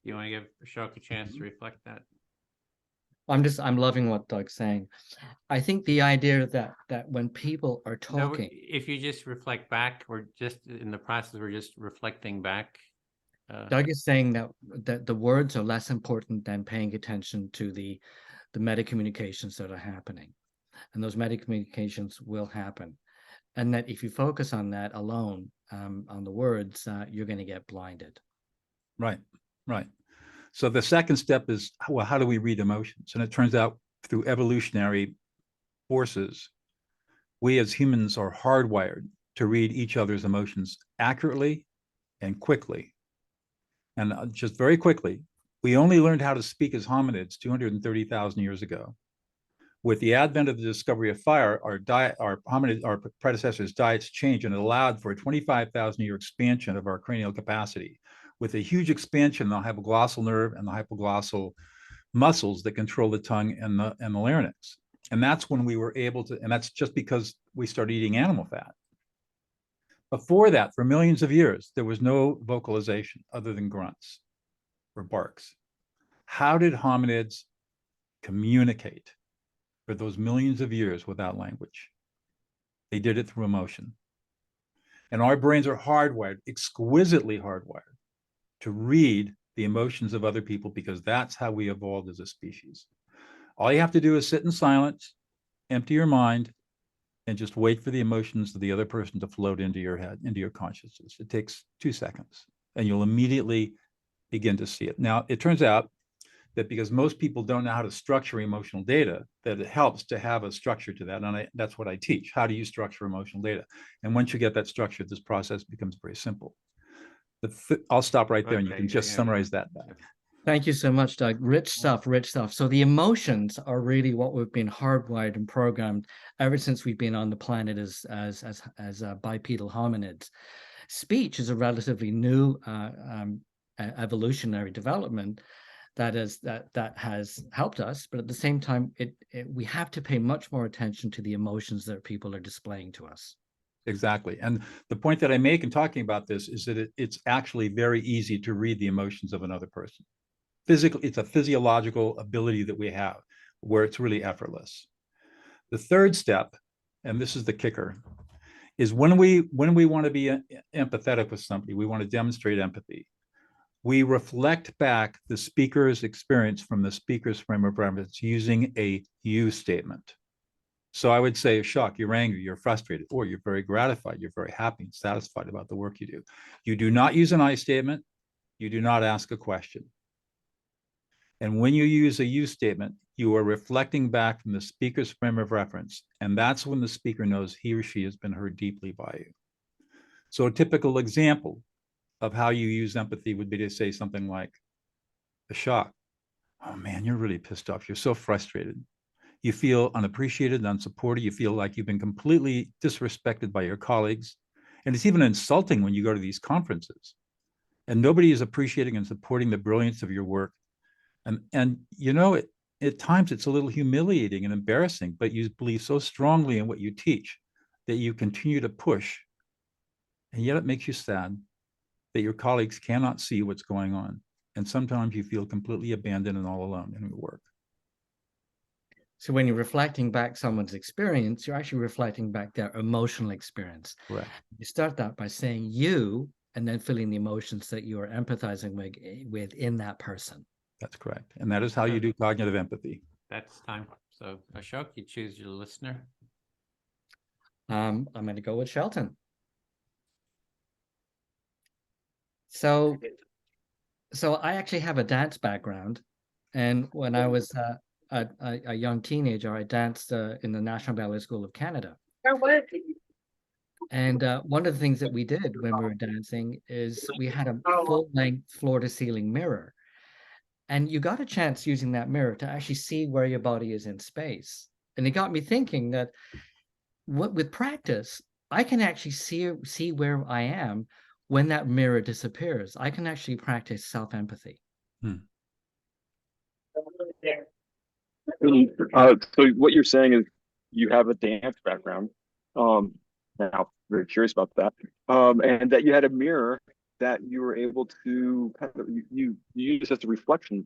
You want to give Ashok a chance to reflect that? I'm loving what Doug's saying. I think the idea that when people are No, talking, if you just reflect back, or just in the process, we're just reflecting back. Doug is saying that the words are less important than paying attention to the meta communications that are happening, and those meta communications will happen, and that if you focus on that alone, on the words, you're going to get blinded. Right, right. So the second step is, well, how do we read emotions? And it turns out through evolutionary forces, we as humans are hardwired to read each other's emotions accurately and quickly. And just very quickly, we only learned how to speak as hominids 230,000 years ago. With the advent of the discovery of fire, our predecessors' diets changed and it allowed for a 25,000 year expansion of our cranial capacity. With a huge expansion, the hypoglossal nerve and the hypoglossal muscles that control the tongue and the larynx. And that's when we were able to, and that's just because we started eating animal fat. Before that, for millions of years, there was no vocalization other than grunts or barks. How did hominids communicate for those millions of years without language? They did it through emotion. And our brains are hardwired, exquisitely hardwired, to read the emotions of other people, because that's how we evolved as a species. All you have to do is sit in silence, empty your mind, and just wait for the emotions of the other person to float into your head, into your consciousness. It takes 2 seconds, and you'll immediately begin to see it. Now, it turns out that because most people don't know how to structure emotional data, that it helps to have a structure to that. And that's what I teach. How do you structure emotional data? And once you get that structure, this process becomes very simple. I'll stop right there, and you can just summarize that back. Thank you so much, Doug. Rich stuff, rich stuff. So the emotions are really what we've been hardwired and programmed ever since we've been on the planet as bipedal hominids. Speech is a relatively new evolutionary development that has helped us, but at the same time, we have to pay much more attention to the emotions that people are displaying to us. Exactly. And the point that I make in talking about this is that it's actually very easy to read the emotions of another person. Physically, it's a physiological ability that we have where it's really effortless. The third step, and this is the kicker, is when we want to be empathetic with somebody, we want to demonstrate empathy. We reflect back the speaker's experience from the speaker's frame of reference using a you statement. So I would say, Ashok, you're angry, you're frustrated, or you're very gratified, you're very happy and satisfied about the work you do. You do not use an I statement. You do not ask a question. And when you use a you statement, you are reflecting back from the speaker's frame of reference. And that's when the speaker knows he or she has been heard deeply by you. So a typical example of how you use empathy would be to say something like, Ashok, oh man, you're really pissed off. You're so frustrated. You feel unappreciated, unsupported. You feel like you've been completely disrespected by your colleagues. And it's even insulting when you go to these conferences and nobody is appreciating and supporting the brilliance of your work. And you know, at times it's a little humiliating and embarrassing, but you believe so strongly in what you teach that you continue to push. And yet it makes you sad that your colleagues cannot see what's going on. And sometimes you feel completely abandoned and all alone in your work. So when you're reflecting back someone's experience, you're actually reflecting back their emotional experience. Correct. You start that by saying you, and then feeling the emotions that you are empathizing with in that person. That's correct. And that is how you do cognitive empathy. That's time. So Ashok, you choose your listener. I'm going to go with Shelton. So I actually have a dance background. And when I was a young teenager, I danced in the National Ballet School of Canada. And one of the things that we did when we were dancing is we had a full-length floor-to-ceiling mirror. And you got a chance using that mirror to actually see where your body is in space. And it got me thinking that with practice, I can actually see where I am when that mirror disappears. I can actually practice self-empathy. So what you're saying is you have a dance background. Now, very curious about that. And that you had a mirror that you were able to kind of you use as a reflection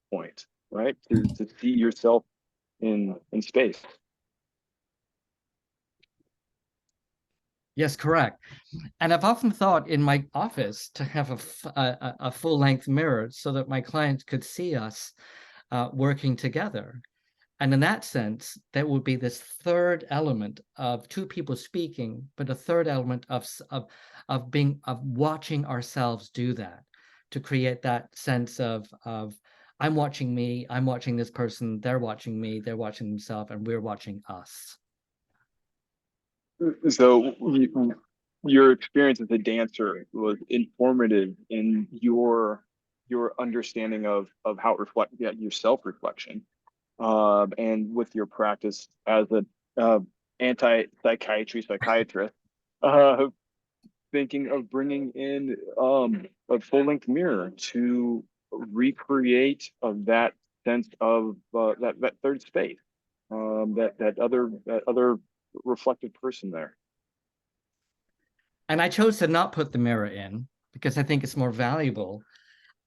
point, right? To see yourself in space. Yes, correct. And I've often thought in my office to have a full-length mirror so that my clients could see us working together. And in that sense, there would be this third element of two people speaking, but a third element of watching ourselves do that, to create that sense of I'm watching me, I'm watching this person, they're watching me, they're watching themselves, and we're watching us. So your experience as a dancer was informative in your understanding of how your self-reflection. And with your practice as an psychiatrist, thinking of bringing in a full-length mirror to recreate that sense of that third space, that other reflective person there. And I chose to not put the mirror in because I think it's more valuable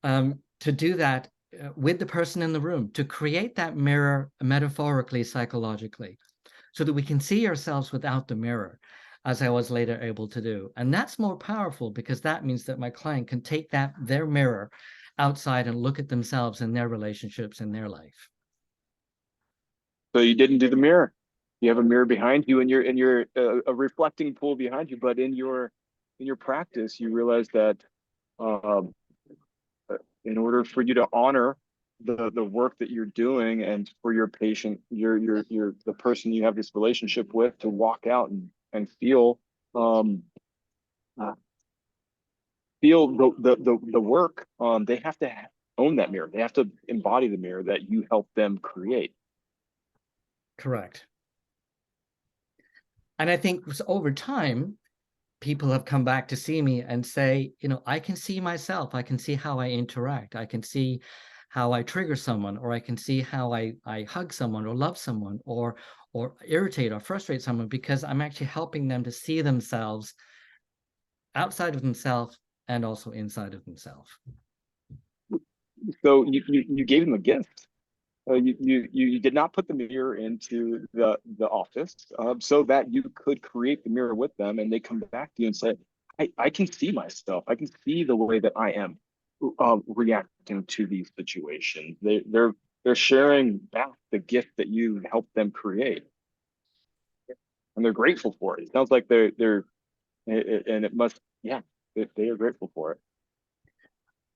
to do that with the person in the room, to create that mirror metaphorically, psychologically, so that we can see ourselves without the mirror. as I was later able to do. And that's more powerful because that means that my client can take their mirror outside and look at themselves and their relationships in their life. So you didn't do the mirror. You have a mirror behind you, and you're a reflecting pool behind you. But in your practice, you realize that um, in order for you to honor the work that you're doing, and for your patient, the person you have this relationship with, to walk out and feel feel the work, they have to own that mirror. They have to embody the mirror that you help them create. Correct. And I think over time, people have come back to see me and say, you know, I can see myself. I can see how I interact. I can see how I trigger someone, or I can see how I hug someone or love someone or irritate or frustrate someone, because I'm actually helping them to see themselves outside of themselves and also inside of themselves. So you gave them a gift. You did not put the mirror into the office, so that you could create the mirror with them, and they come back to you and say, I can see myself. I can see the way that I am reacting to these situations. They're sharing back the gift that you helped them create, and they're grateful for it. It sounds like they're and it must, yeah, they are grateful for it.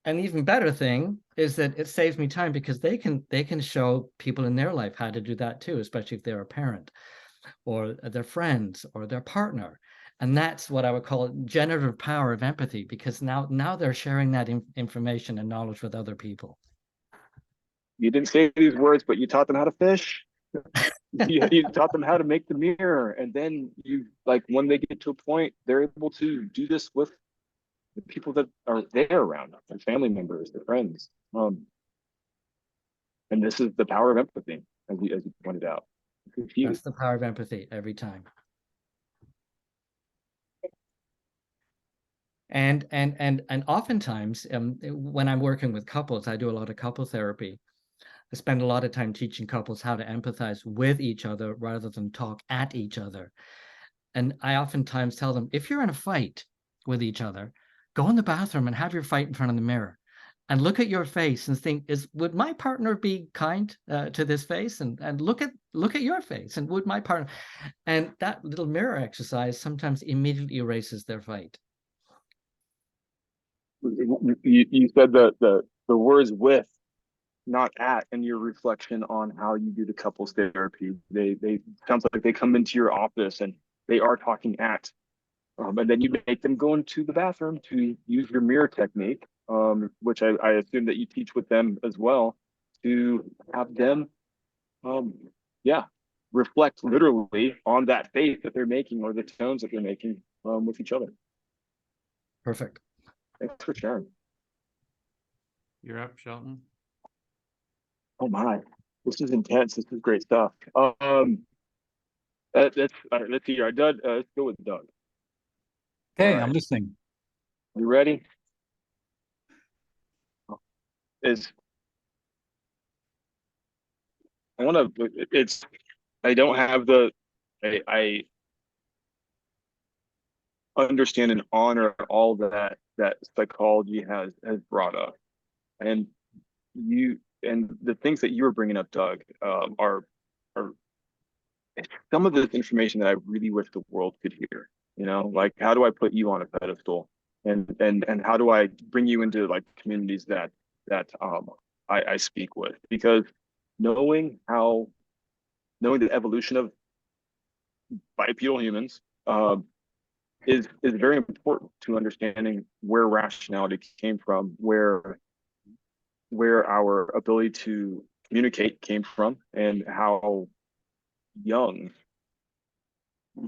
An even better thing is that it saves me time, because they can show people in their life how to do that too, especially if they're a parent or their friends or their partner. And that's what I would call generative power of empathy, because now they're sharing that information and knowledge with other people. You didn't say these words, but you taught them how to fish. You taught them how to make the mirror, and then when they get to a point, they're able to do this with the people that are there around them, their family members, their friends. And this is the power of empathy, as you pointed out. That's the power of empathy every time. And oftentimes, when I'm working with couples, I do a lot of couple therapy. I spend a lot of time teaching couples how to empathize with each other rather than talk at each other. And I oftentimes tell them, if you're in a fight with each other, go in the bathroom and have your fight in front of the mirror and look at your face and think, would my partner be kind to this face? And look at your face, and would my partner? And that little mirror exercise sometimes immediately erases their fight. You said the words with, not at, in your reflection on how you do the couples therapy. They sounds like they come into your office and they are talking at, and then you make them go into the bathroom to use your mirror technique, which I assume that you teach with them as well, to have them, reflect literally on that face that they're making, or the tones that they're making with each other. Perfect. Thanks for sharing. You're up, Shelton. Oh my, this is intense. This is great stuff. That's all right. Let's see here. Let's go with Doug. Okay, All I'm right. listening. You ready? I don't have I understand and honor all that psychology has brought up, and the things that you were bringing up, Doug, are some of this information that I really wish the world could hear. You know, like, how do I put you on a pedestal, and how do I bring you into communities that I speak with? Because knowing the evolution of bipedal humans is very important to understanding where rationality came from, where our ability to communicate came from, and how young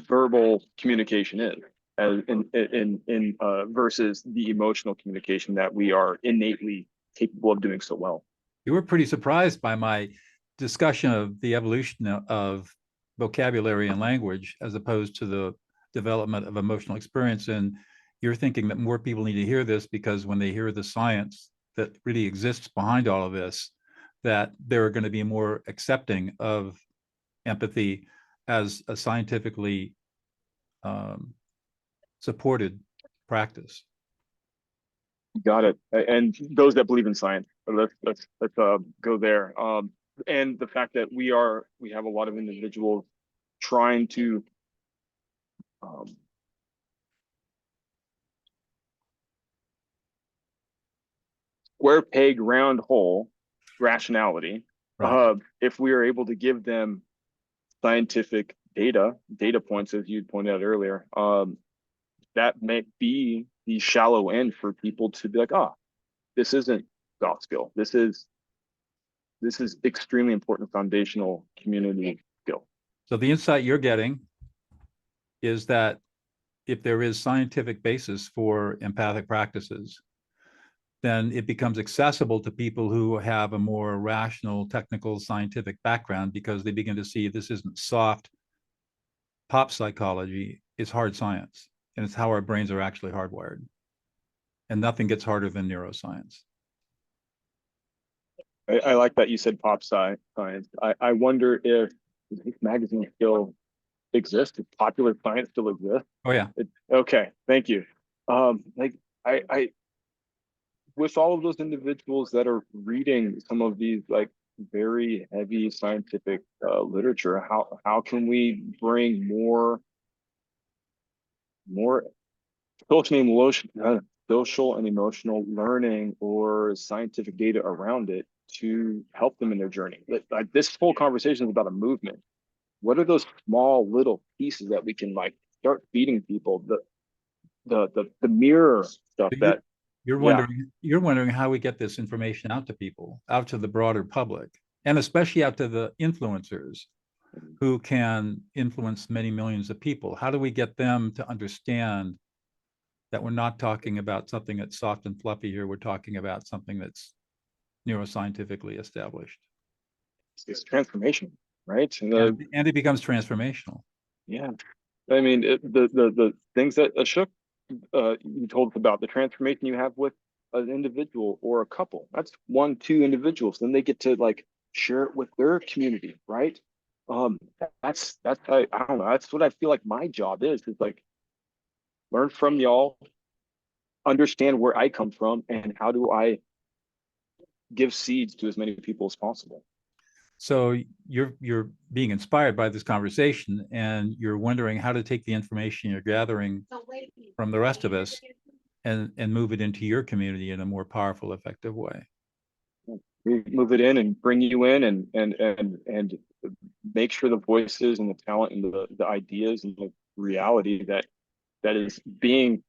verbal communication is, as in versus the emotional communication that we are innately capable of doing so well. You were pretty surprised by my discussion of the evolution of vocabulary and language as opposed to the development of emotional experience. And you're thinking that more people need to hear this, because when they hear the science that really exists behind all of this, that they're going to be more accepting of empathy as a scientifically supported practice. Got it. And those that believe in science, let's go there. And the fact that we have a lot of individuals trying to square peg round hole rationality. Right. If we are able to give them scientific data points, as you pointed out earlier, that may be the shallow end for people to be like, oh, this isn't soft skill. This is extremely important foundational community skill. So the insight you're getting is that if there is scientific basis for empathic practices, then it becomes accessible to people who have a more rational, technical, scientific background, because they begin to see this isn't soft pop psychology, it's hard science, and it's how our brains are actually hardwired. And nothing gets harder than neuroscience. I like that you said pop science. I wonder if this magazine still exists, if popular science still exists. Oh yeah. Okay, thank you. Like I with all of those individuals that are reading some of these like very heavy scientific literature, how can we bring more social and emotional learning or scientific data around it to help them in their journey? Like this whole conversation is about a movement. What are those small little pieces that we can like start feeding people? The mirror stuff that you're wondering how we get this information out to people, out to the broader public, and especially out to the influencers who can influence many millions of people. How do we get them to understand that we're not talking about something that's soft and fluffy here? We're talking about something that's neuroscientifically established. It's transformation, right? And it becomes transformational. Yeah, I mean the things that Ashok you told us about, the transformation you have with an individual or a couple. That's 1-2 individuals. Then they get to like share it with their community, right? That's I don't know. That's what I feel like my job is like learn from y'all, understand where I come from, and how do I give seeds to as many people as possible. So you're being inspired by this conversation, and you're wondering how to take the information you're gathering from the rest of us and move it into your community in a more powerful, effective way. We move it in and bring you in and make sure the voices and the talent and the ideas and the reality that is being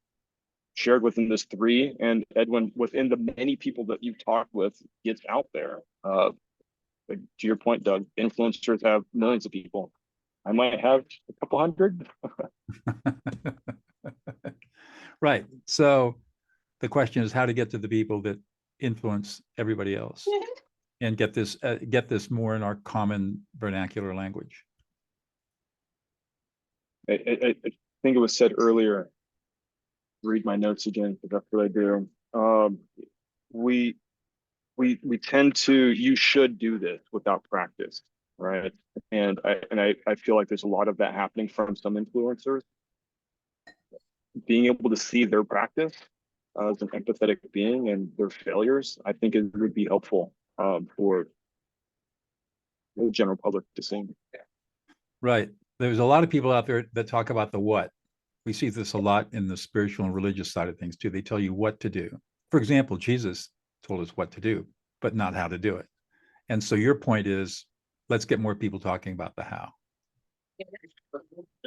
shared within this 3, and Edwin, within the many people that you've talked with, gets out there. Like, to your point, Doug, influencers have millions of people. I might have a couple hundred. Right. So the question is how to get to the people that influence everybody else and get this more in our common vernacular language. I think it was said earlier, read my notes again, because that's what I do. We tend to, you should do this without practice, right? And I feel like there's a lot of that happening from some influencers. Being able to see their practice as an empathetic being and their failures, I think it would be helpful for the general public to see. Right. There's a lot of people out there that talk about the what. We see this a lot in the spiritual and religious side of things too. They tell you what to do. For example, Jesus told us what to do, but not how to do it. And so your point is, let's get more people talking about the how.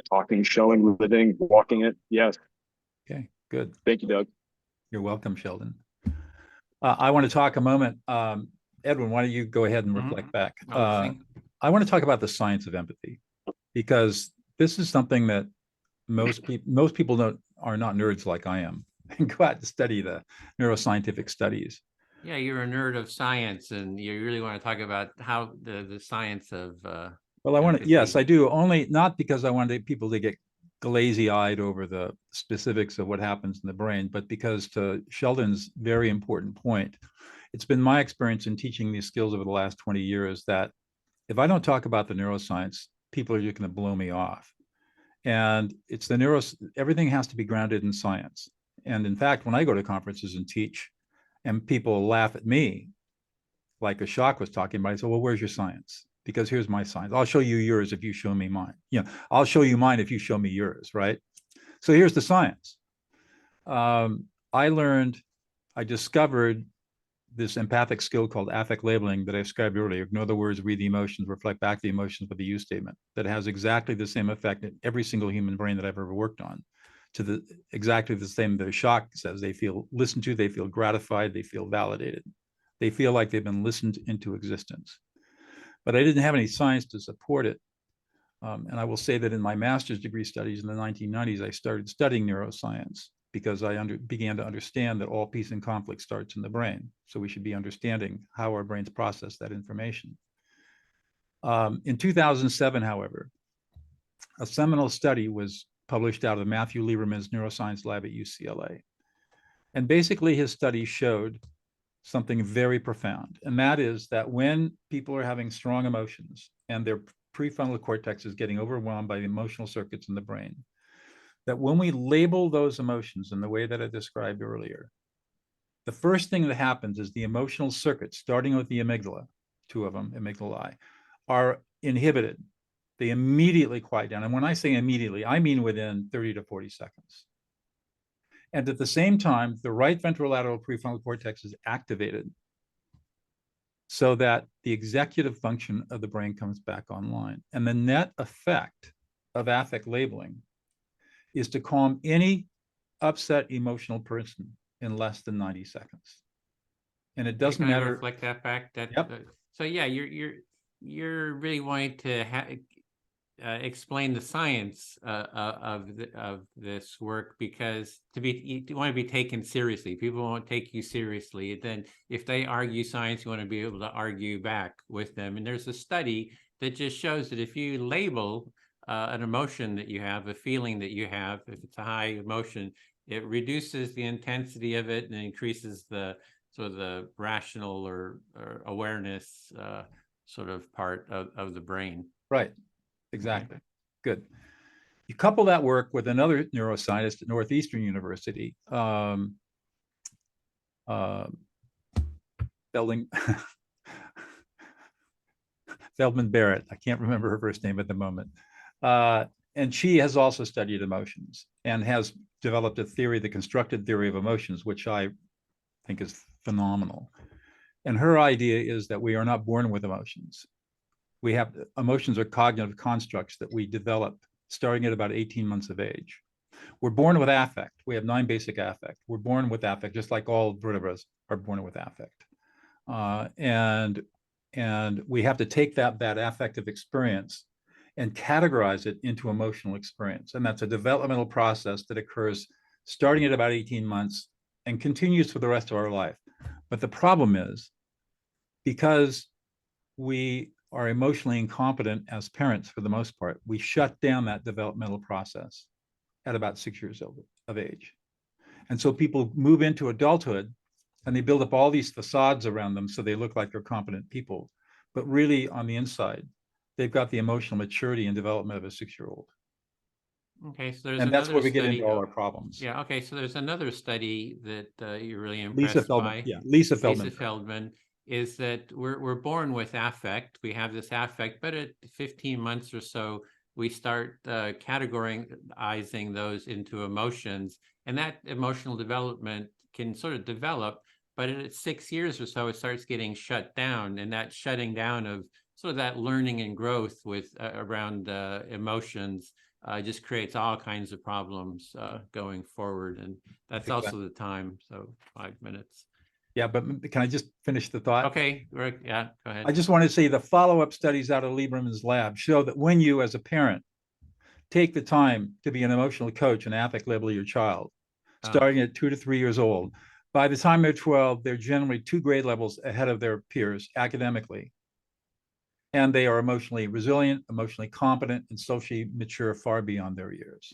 Talking, showing, living, walking it. Yes. Okay, good. Thank you, Doug. You're welcome, Sheldon. I want to talk a moment. Edwin, why don't you go ahead and reflect back? I want to talk about the science of empathy, because this is something that most people are not nerds like I am and go out and study the neuroscientific studies. Yeah, you're a nerd of science, and you really want to talk about how the science of well, I want to, yes, I do, only not because I wanted people to get glazy-eyed over the specifics of what happens in the brain, but because, to Sheldon's very important point, it's been my experience in teaching these skills over the last 20 years that if I don't talk about the neuroscience, people are just going to blow me off. And it's everything has to be grounded in science. And in fact, when I go to conferences and teach, and people laugh at me, like Ashok was talking about, I said, well, where's your science? Because here's my science. I'll show you yours if you show me mine. I'll show you mine if you show me yours, right? So here's the science. I discovered this empathic skill called affect labeling that I described earlier. Ignore the words, read the emotions, reflect back the emotions with the you statement. That has exactly the same effect in every single human brain that I've ever worked on. Exactly the same that Ashok says. They feel listened to, they feel gratified, they feel validated. They feel like they've been listened into existence. But I didn't have any science to support it. And I will say that in my master's degree studies in the 1990s, I started studying neuroscience because I began to understand that all peace and conflict starts in the brain. So we should be understanding how our brains process that information. In 2007, however, a seminal study was published out of Matthew Lieberman's neuroscience lab at UCLA. And basically his study showed something very profound. And that is that when people are having strong emotions and their prefrontal cortex is getting overwhelmed by the emotional circuits in the brain, that when we label those emotions in the way that I described earlier, the first thing that happens is the emotional circuits, starting with the amygdala, two of them, amygdalae, are inhibited. They immediately quiet down. And when I say immediately, I mean within 30 to 40 seconds. And at the same time, the right ventrolateral prefrontal cortex is activated so that the executive function of the brain comes back online. And the net effect of affect labeling is to calm any upset emotional person in less than 90 seconds. And it doesn't matter. Reflect that back. Yep. So yeah, you're really wanting to explain the science of this work, because you want to be taken seriously. People won't take you seriously. Then if they argue science, you want to be able to argue back with them. And there's a study that just shows that if you label an emotion that you have, a feeling that you have, if it's a high emotion, it reduces the intensity of it and increases the sort of the rational or awareness sort of part of the brain. Right. Exactly. Okay. Good. You couple that work with another neuroscientist at Northeastern University, Feldman Barrett. I can't remember her first name at the moment. And she has also studied emotions and has developed a theory, the constructed theory of emotions, which I think is phenomenal. And her idea is that we are not born with emotions. Emotions are cognitive constructs that we develop starting at about 18 months of age. We're born with affect. We have 9 basic affect. We're born with affect, just like all vertebrates are born with affect. And we have to take that affective experience and categorize it into emotional experience. And that's a developmental process that occurs starting at about 18 months and continues for the rest of our life. But the problem is, because we are emotionally incompetent as parents for the most part, we shut down that developmental process at about 6 years of age. And so people move into adulthood and they build up all these facades around them so they look like they're competent people. But really on the inside, they've got the emotional maturity and development of a 6-year-old. Okay, so there's and that's where we get study, into all our problems. Yeah, okay, so there's another study that you're really Lisa impressed Feldman. by. Yeah, Lisa Feldman. Lisa Feldman, is that we're born with affect. We have this affect, but at 15 months or so, we start categorizing those into emotions, and that emotional development can sort of develop, but at 6 years or so, it starts getting shut down, and that shutting down of sort of that learning and growth with around emotions just creates all kinds of problems going forward. And that's Exactly. also the time. So 5 minutes. Yeah, but can I just finish the thought? Okay, Rick, yeah, go ahead. I just want to say the follow-up studies out of Lieberman's lab show that when you, as a parent, take the time to be an emotional coach and affect label your child, starting at 2 to 3 years old, by the time they're 12, they're generally 2 grade levels ahead of their peers academically. And they are emotionally resilient, emotionally competent, and socially mature far beyond their years.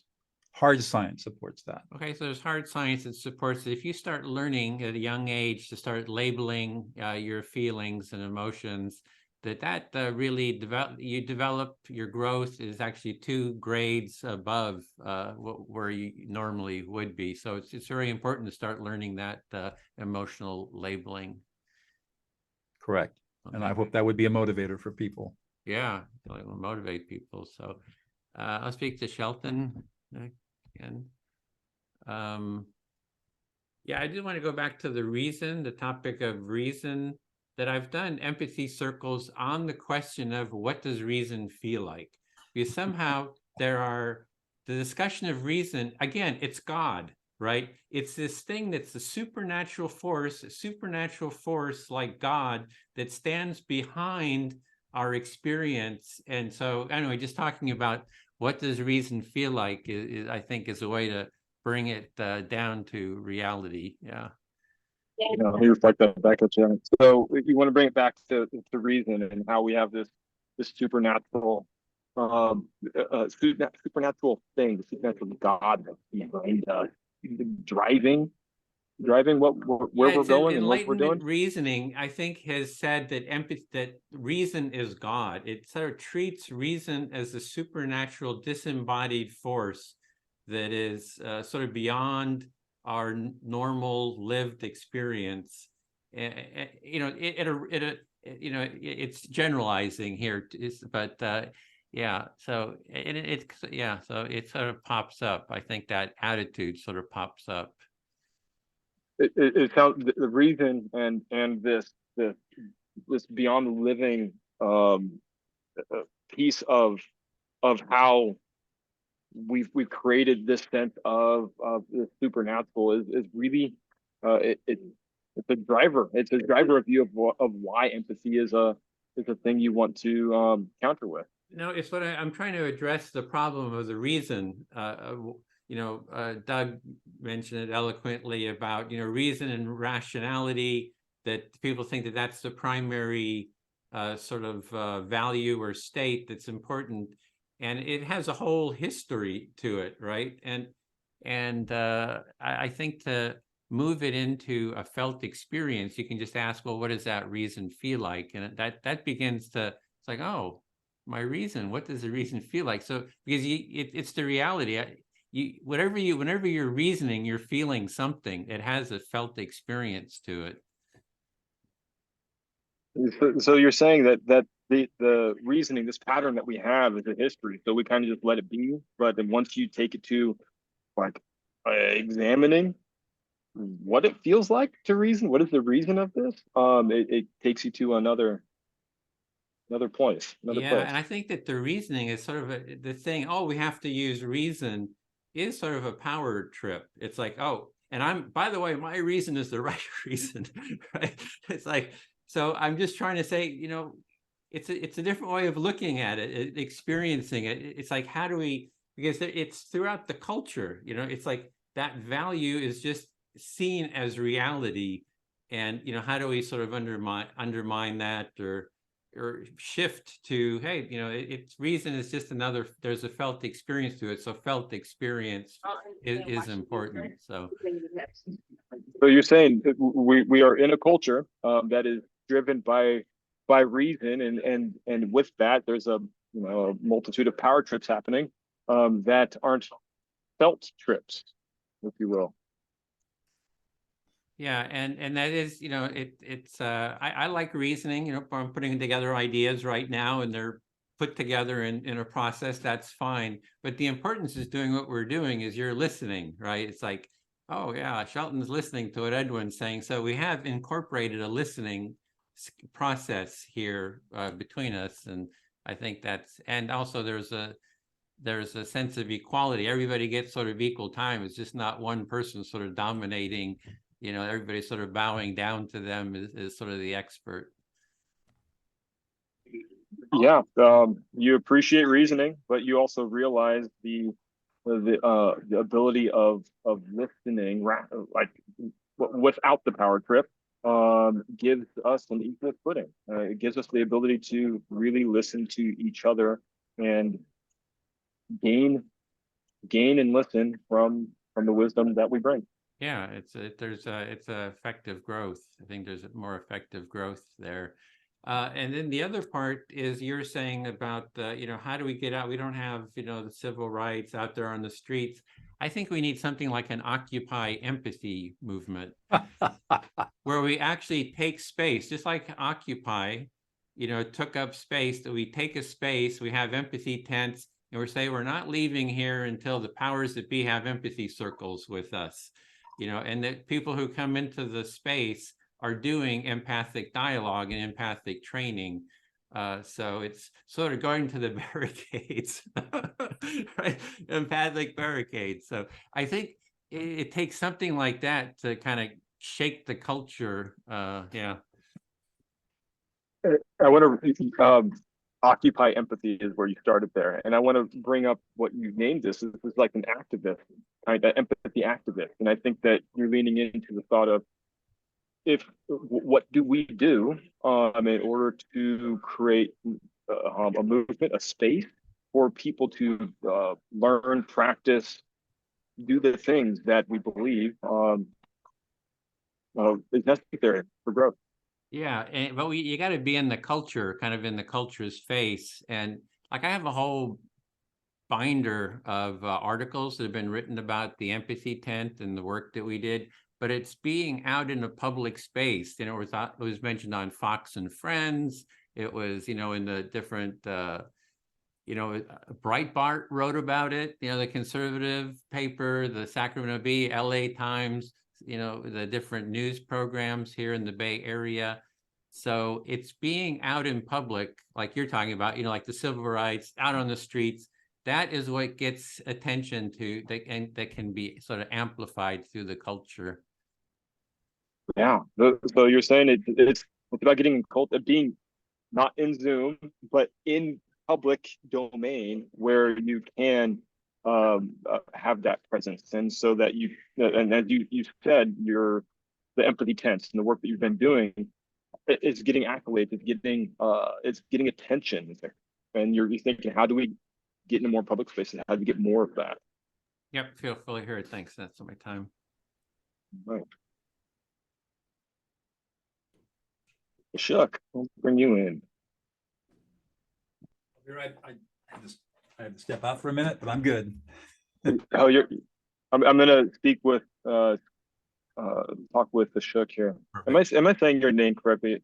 Hard science supports that. Okay, so there's hard science that supports it. If you start learning at a young age to start labeling your feelings and emotions, that really develop your growth is actually 2 grades above where you normally would be. So it's very important to start learning that emotional labeling. Correct. And I hope that would be a motivator for people. Yeah, it will motivate people. So I'll speak to Shelton again. Yeah, I do want to go back to the reason, the topic of reason, that I've done empathy circles on the question of what does reason feel like? Because somehow the discussion of reason, again, it's God, right? It's this thing that's a supernatural force like God that stands behind our experience. And so anyway, just talking about what does reason feel like I think is a way to bring it down to reality. Yeah. Let me reflect that back at you. So you want to bring it back to reason and how we have this supernatural supernatural thing, the supernatural God that's behind driving where we're going and what we're doing. Enlightenment reasoning, I think, has said that reason is God. It sort of treats reason as a supernatural disembodied force that is sort of beyond our normal lived experience. It's generalizing here, but yeah. So so it sort of pops up. I think that attitude sort of pops up. It sounds the reason and this beyond living piece of how we've created this sense of the supernatural is really it's a driver. It's a driver of you of why empathy is a thing you want to counter with. No, it's what I'm trying to address the problem of the reason. Doug mentioned it eloquently about reason and rationality, that people think that that's the primary sort of value or state that's important. And it has a whole history to it, right? And I think to move it into a felt experience, you can just ask, well, what does that reason feel like? And that begins to, it's like, oh, my reason, what does the reason feel like? So because it's the reality. Whenever you're reasoning, you're feeling something. It has a felt experience to it. So you're saying that the reasoning, this pattern that we have is a history, so we kind of just let it be. But then once you take it to like examining what it feels like to reason, what is the reason of this? It takes you to another place. And I think that the reasoning is sort of the thing. Oh, we have to use reason is sort of a power trip. It's like, oh, and by the way, my reason is the right reason, right? It's like, so I'm just trying to say, it's a different way of looking at it, experiencing it. It's like, how do we, because it's throughout the culture, it's like that value is just seen as reality. And, how do we sort of undermine that or shift to, hey, it's reason is just another, there's a felt experience to it. So felt experience is important. So you're saying that we are in a culture that is driven by reason, and with that there's a multitude of power trips happening that aren't felt trips, if you will. Yeah, and that is, I like reasoning. I'm putting together ideas right now, and they're put together in a process. That's fine. But the importance is doing what we're doing is you're listening, right? It's like, oh yeah, Shelton's listening to what Edwin's saying. So we have incorporated a listening process here between us, and I think and also there's a sense of equality. Everybody gets sort of equal time. It's just not one person sort of dominating. Everybody's sort of bowing down to them as sort of the expert. Yeah, you appreciate reasoning, but you also realize the ability of listening, like without the power trip, gives us an equal footing. It gives us the ability to really listen to each other and gain and listen from the wisdom that we bring. Yeah, it's effective growth. I think there's more effective growth there. And then the other part is you're saying about, how do we get out? We don't have, the civil rights out there on the streets. I think we need something like an Occupy empathy movement where we actually take space, just like Occupy, took up space, that we take a space, we have empathy tents, and we say we're not leaving here until the powers that be have empathy circles with us, and that people who come into the space are doing empathic dialogue and empathic training. So it's sort of going to the barricades, right? Empathic barricades. So I think it takes something like that to kind of shake the culture. Yeah. I want to occupy empathy is where you started there, and I want to bring up what you named this. This is like an activist, kind of empathy activist, and I think that you're leaning into the thought of what do we do in order to create a movement, a space for people to learn, practice, do the things that we believe is necessary for growth. Yeah, but you got to be in the culture, kind of in the culture's face. And like I have a whole binder of articles that have been written about the empathy tent and the work that we did, but it's being out in a public space. It was mentioned on Fox and Friends. It was, in the different, Breitbart wrote about it, the conservative paper, the Sacramento Bee, LA Times, the different news programs here in the Bay Area. So it's being out in public, like you're talking about, like the civil rights, out on the streets. That is what gets attention to, that can be sort of amplified through the culture. Yeah. So you're saying it's about getting being not in Zoom, but in public domain where you can have that presence, and so that and as you said, the empathy tents and the work that you've been doing, it's getting accolades, it's getting attention, and you're thinking, how do we get into more public spaces? How do we get more of that? Yep, feel fully heard. Thanks. That's my time. Right. Ashok, I'll bring you in. You're right. I have to step out for a minute, but I'm good. Oh, I'm gonna speak with talk with Ashok here. Am I saying your name correctly?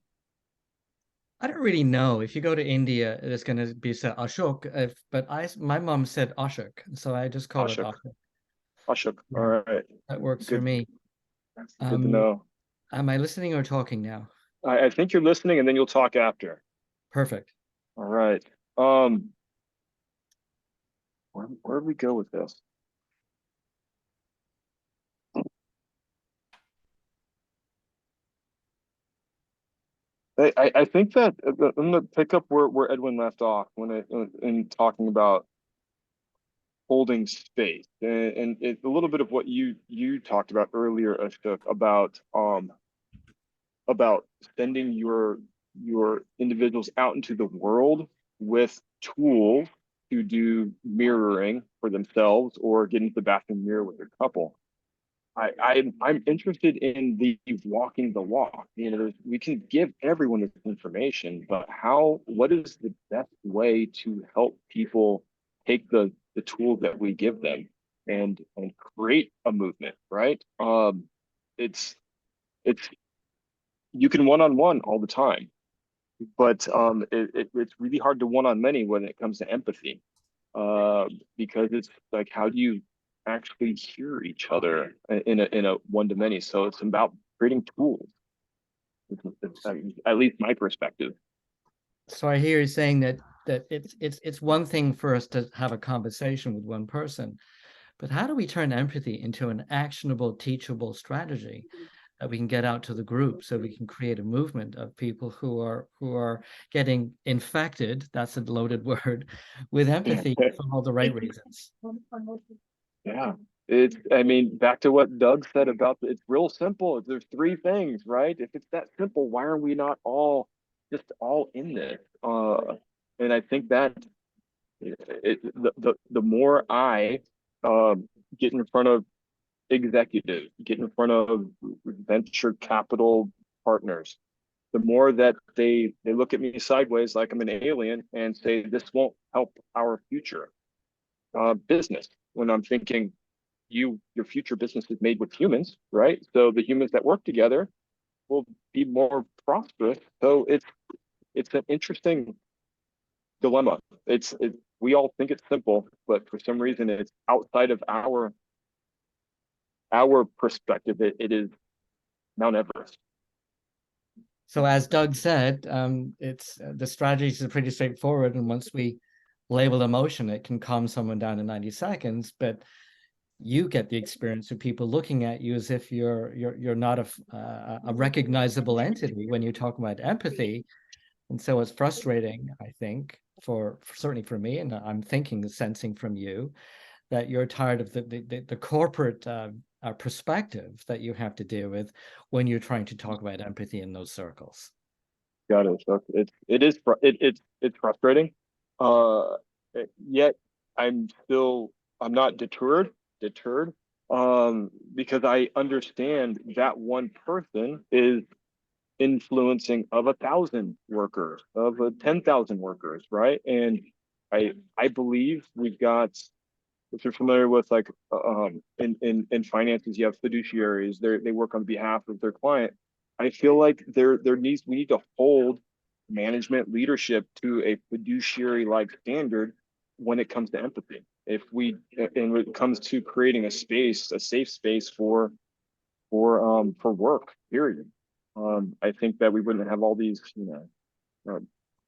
I don't really know. If you go to India, it's going to be said Ashok. But my mom said Ashok, so I just call it Ashok. Ashok. Ashok. All right. That works Good. for me. Good to know. Am I listening or talking now? I think you're listening, and then you'll talk after. Perfect. All right. Where do we go with this? I think that I'm going to pick up where Edwin left off in talking about holding space, and it's a little bit of what you talked about earlier, Ashok, about sending your individuals out into the world with tools to do mirroring for themselves or get into the bathroom mirror with their couple. I'm interested in the walking the walk. We can give everyone this information, but what is the best way to help people take the tools that we give them and create a movement, right? It's you can one-on-one all the time, but it's really hard to one-on-many when it comes to empathy, because it's like, how do you actually hear each other in a one-to-many? So it's about creating tools. It's at least my perspective. So I hear you saying that it's one thing for us to have a conversation with one person, but how do we turn empathy into an actionable, teachable strategy that we can get out to the group, so we can create a movement of people who are getting infected, that's a loaded word, with empathy for all the right reasons? Yeah. Back to what Doug said about it's real simple. There's three things, right? If it's that simple, why are we not all in this? And I think that the more I get in front of executives, get in front of venture capital partners, the more that they look at me sideways like I'm an alien and say, this won't help our future business. When I'm thinking, your future business is made with humans, right? So the humans that work together will be more prosperous. So it's an interesting dilemma. We all think it's simple, but for some reason it's outside of our perspective. It is Mount Everest. So as Doug said, it's the strategies are pretty straightforward, and once we label emotion, it can calm someone down in 90 seconds. But you get the experience of people looking at you as if you're not a recognizable entity when you talk about empathy, and so it's frustrating, I think, for certainly for me, and I'm thinking, sensing from you, that you're tired of the corporate perspective that you have to deal with when you're trying to talk about empathy in those circles. Got it. So it's frustrating. Yet I'm not deterred, because I understand that one person is influencing of 1,000 workers, of 10,000 workers, right? And I believe we've got, if you're familiar with like in finances, you have fiduciaries. They work on behalf of their client. I feel like we need to hold management leadership to a fiduciary like standard when it comes to empathy. And when it comes to creating a safe space for work, period. I think that we wouldn't have all these,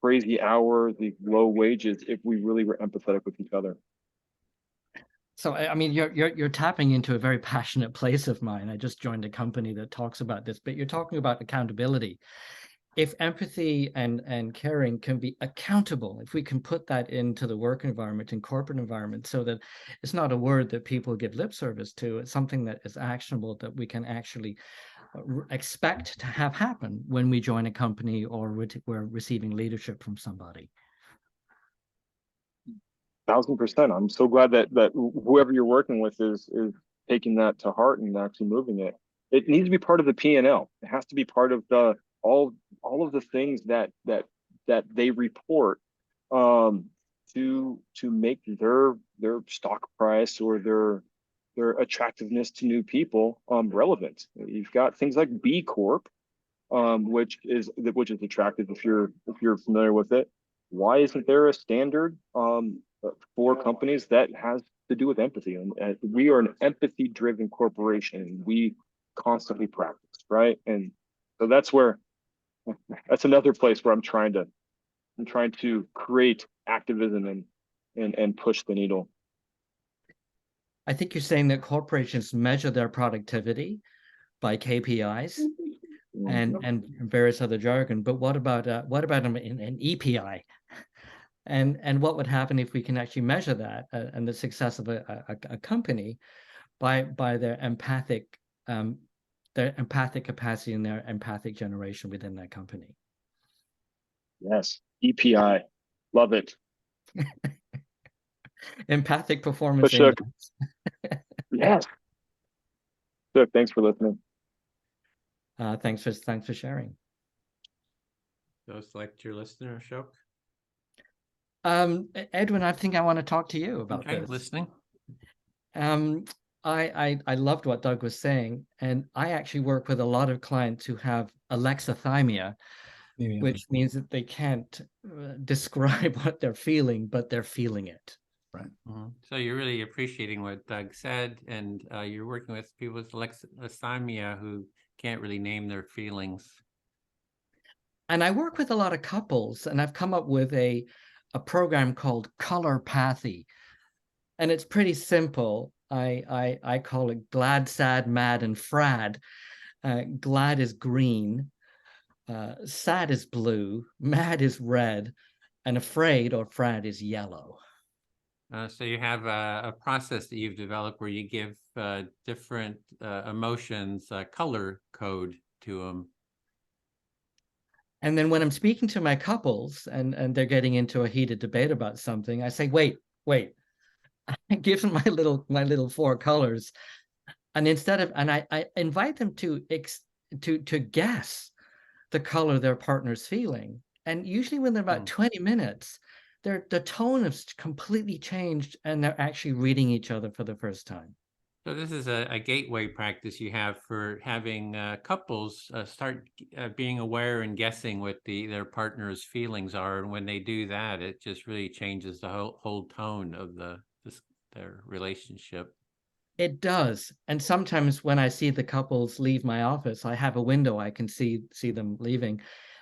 crazy hours, these low wages, if we really were empathetic with each other. So I mean, you're tapping into a very passionate place of mine. I just joined a company that talks about this, but you're talking about accountability. If empathy and caring can be accountable, if we can put that into the work environment and corporate environment, so that it's not a word that people give lip service to, it's something that is actionable, that we can actually expect to have happen when we join a company or we're receiving leadership from somebody. 1,000%. I'm so glad that whoever you're working with is taking that to heart and actually moving it. It needs to be part of the P&L. It has to be part of all of the things that they report to make their stock price or their attractiveness to new people relevant. You've got things like B Corp, which is attractive if you're familiar with it. Why isn't there a standard for companies that has to do with empathy? And we are an empathy-driven corporation. We constantly practice, right? And so that's another place where I'm trying to create activism and push the needle. I think you're saying that corporations measure their productivity by KPIs and various other jargon, but what about an EPI? And what would happen if we can actually measure that and the success of a company by their empathic capacity and their empathic generation within that company? Yes, EPI, love it. Empathic performance Ashok, index. yes. Ashok, thanks for listening. Thanks for sharing. So select your listener, Ashok. Edwin, I think I want to talk to you about Okay, this. listening. I loved what Doug was saying, and I actually work with a lot of clients who have alexithymia, which means that they can't describe what they're feeling, but they're feeling it. Right. Mm-hmm. So you're really appreciating what Doug said, and you're working with people with alexithymia who can't really name their feelings. And I work with a lot of couples, and I've come up with a program called Colorpathy, and it's pretty simple. I call it glad, sad, mad, and frad. Glad is green, sad is blue, mad is red, and afraid or frad is yellow. So you have a process that you've developed where you give different emotions color code to them. And then when I'm speaking to my couples and they're getting into a heated debate about something, I say, wait. I give them my little 4 colors, and I invite them to guess the color their partner's feeling. And usually when they're about 20 minutes, the tone has completely changed and they're actually reading each other for the first time. So this is a gateway practice you have for having couples start being aware and guessing what their partner's feelings are, and when they do that, it just really changes the whole tone of their relationship. It does. And sometimes when I see the couples leave my office, I have a window, I can see them leaving.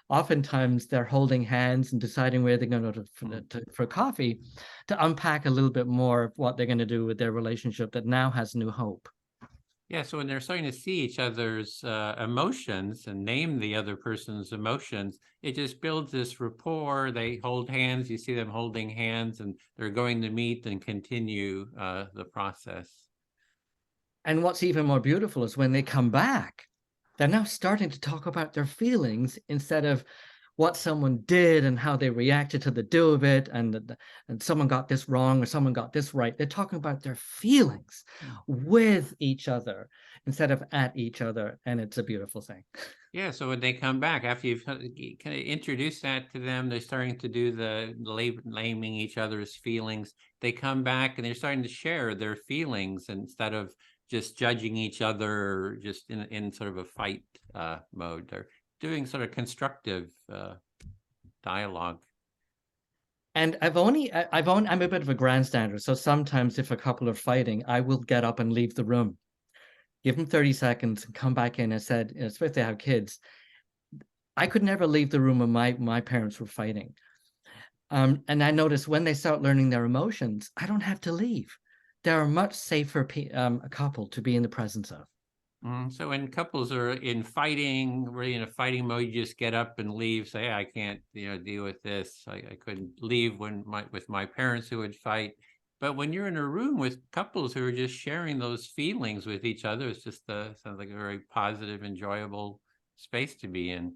Oftentimes they're holding hands and deciding where they're going to for coffee, to unpack a little bit more of what they're going to do with their relationship that now has new hope. Yeah, so when they're starting to see each other's emotions and name the other person's emotions, it just builds this rapport. They hold hands, you see them holding hands, and they're going to meet and continue the process. And what's even more beautiful is when they come back, they're now starting to talk about their feelings instead of what someone did and how they reacted to the do of it, and someone got this wrong or someone got this right. They're talking about their feelings with each other instead of at each other, and it's a beautiful thing. Yeah, so when they come back, after you've kind of introduced that to them, they're starting to do the naming each other's feelings. They come back and they're starting to share their feelings instead of just judging each other, just in sort of a fight mode. They're doing sort of constructive dialogue. And I'm a bit of a grandstander, so sometimes if a couple are fighting, I will get up and leave the room, give them 30 seconds and come back in. I said, especially if they have kids, I could never leave the room when my parents were fighting. And I noticed when they start learning their emotions, I don't have to leave. They're a much safer a couple to be in the presence of. So when couples are really in a fighting mode, you just get up and leave, say, hey, I can't, deal with this. I couldn't leave with my parents who would fight. But when you're in a room with couples who are just sharing those feelings with each other, it's just sounds like a very positive, enjoyable space to be in.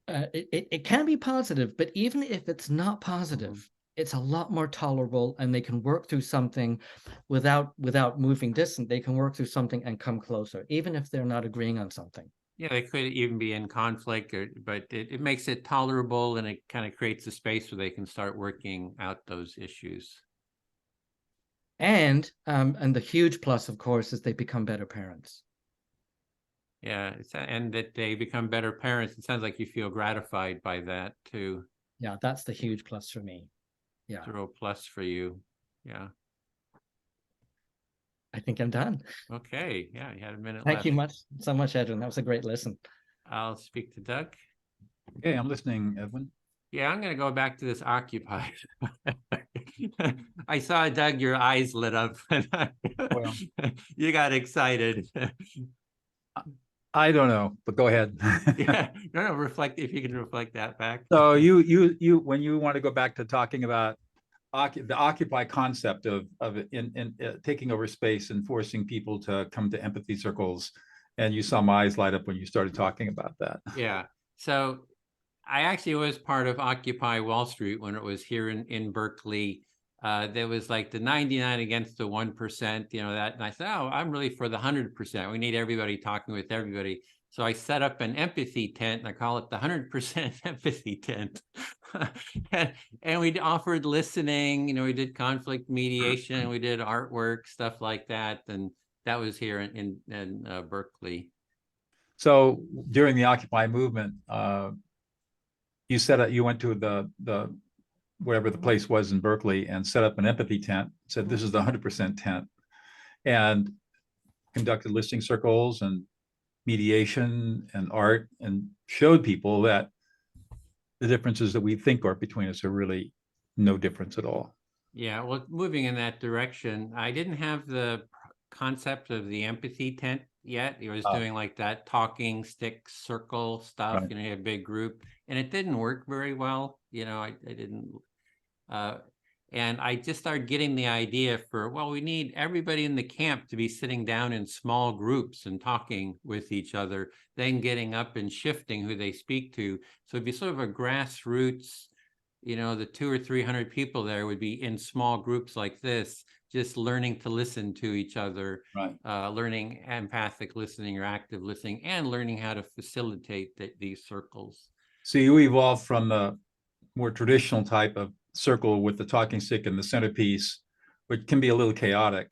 It can be positive, but even if it's not positive, it's a lot more tolerable, and they can work through something without moving distant. They can work through something and come closer, even if they're not agreeing on something. Yeah, they could even be in conflict, but it makes it tolerable, and it kind of creates a space where they can start working out those issues. And the huge plus, of course, is they become better parents. Yeah, and that they become better parents. It sounds like you feel gratified by that too. Yeah, that's the huge plus for me. Yeah, it's a real plus for you. Yeah. I think I'm done. Okay. Yeah, you had a minute Thank left. you so much, Edwin. That was a great listen. I'll speak to Doug. Okay, I'm listening, Edwin. Yeah, I'm going to go back to this Occupy. I saw, Doug, your eyes lit up. Well, you got excited. I don't know, but go ahead. Yeah, no, reflect, if you can reflect that back. So you when you want to go back to talking about the Occupy concept of taking over space and forcing people to come to empathy circles, and you saw my eyes light up when you started talking about that. Yeah. So I actually was part of Occupy Wall Street when it was here in Berkeley. There was like the 99 against the 1%, that, and I said, oh, I'm really for the 100%. We need everybody talking with everybody. So I set up an empathy tent, and I call it the 100% empathy tent. and we offered listening, we did conflict mediation, we did artwork, stuff like that. And that was here in Berkeley. So during the Occupy movement, you went to the wherever the place was in Berkeley and set up an empathy tent, said this is the 100% tent, and conducted listening circles and mediation and art, and showed people that the differences that we think are between us are really no difference at all. Yeah, well, moving in that direction, I didn't have the concept of the empathy tent yet. It was doing like that talking stick circle stuff, Right. A big group, and it didn't work very well. I didn't, and I just started getting the idea for, well, we need everybody in the camp to be sitting down in small groups and talking with each other, then getting up and shifting who they speak to. So it'd be sort of a grassroots, the 200 or 300 people there would be in small groups like this, just learning to listen to each other, Right. learning empathic listening or active listening, and learning how to facilitate these circles. So you evolved from the more traditional type of circle with the talking stick and the centerpiece, which can be a little chaotic,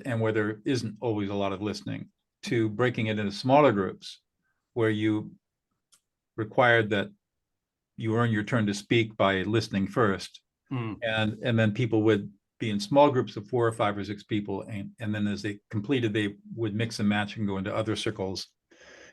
and where there isn't always a lot of listening, to breaking it into smaller groups where you required that you earn your turn to speak by listening first. And then people would be in small groups of 4 or 5 or 6 people, and then as they completed, they would mix and match and go into other circles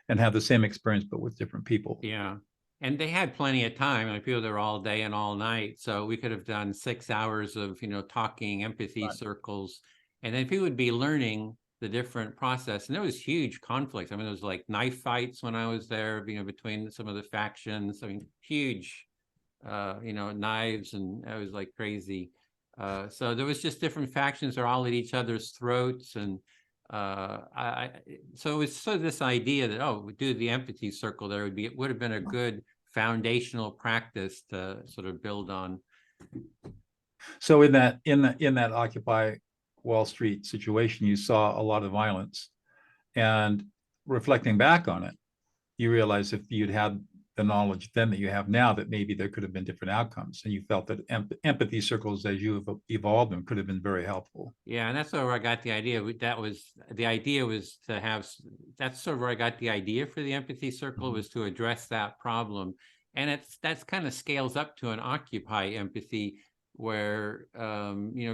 and have the same experience but with different people. Yeah. And they had plenty of time. Like people there all day and all night. So we could have done 6 hours of, talking empathy circles. And then people would be learning the different process. And there was huge conflicts. I mean, there was like knife fights when I was there, between some of the factions. I mean, huge, knives, and it was like crazy. So there was just different factions are all at each other's throats. And so it was sort of this idea that, we do the empathy circle, it would have been a good foundational practice to sort of build on. So in that Occupy Wall Street situation, you saw a lot of violence, and reflecting back on it, you realize if you'd had the knowledge then that you have now, that maybe there could have been different outcomes, and you felt that empathy circles, as you have evolved them, could have been very helpful. Yeah, and that's where I got the idea. The idea was to have, that's sort of where I got the idea for the empathy circle, was to address that problem. And that's kind of scales up to an Occupy empathy, where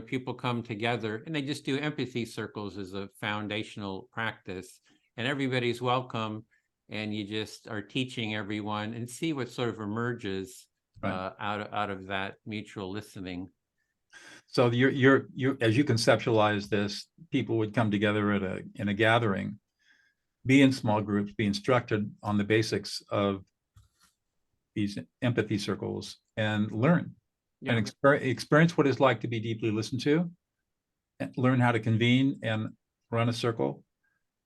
people come together and they just do empathy circles as a foundational practice, and everybody's welcome, and you just are teaching everyone and see what sort of emerges out of that mutual listening. So you're as you conceptualize this, people would come together in a gathering, be in small groups, be instructed on the basics of these empathy circles, and learn and experience what it's like to be deeply listened to, and learn how to convene and run a circle,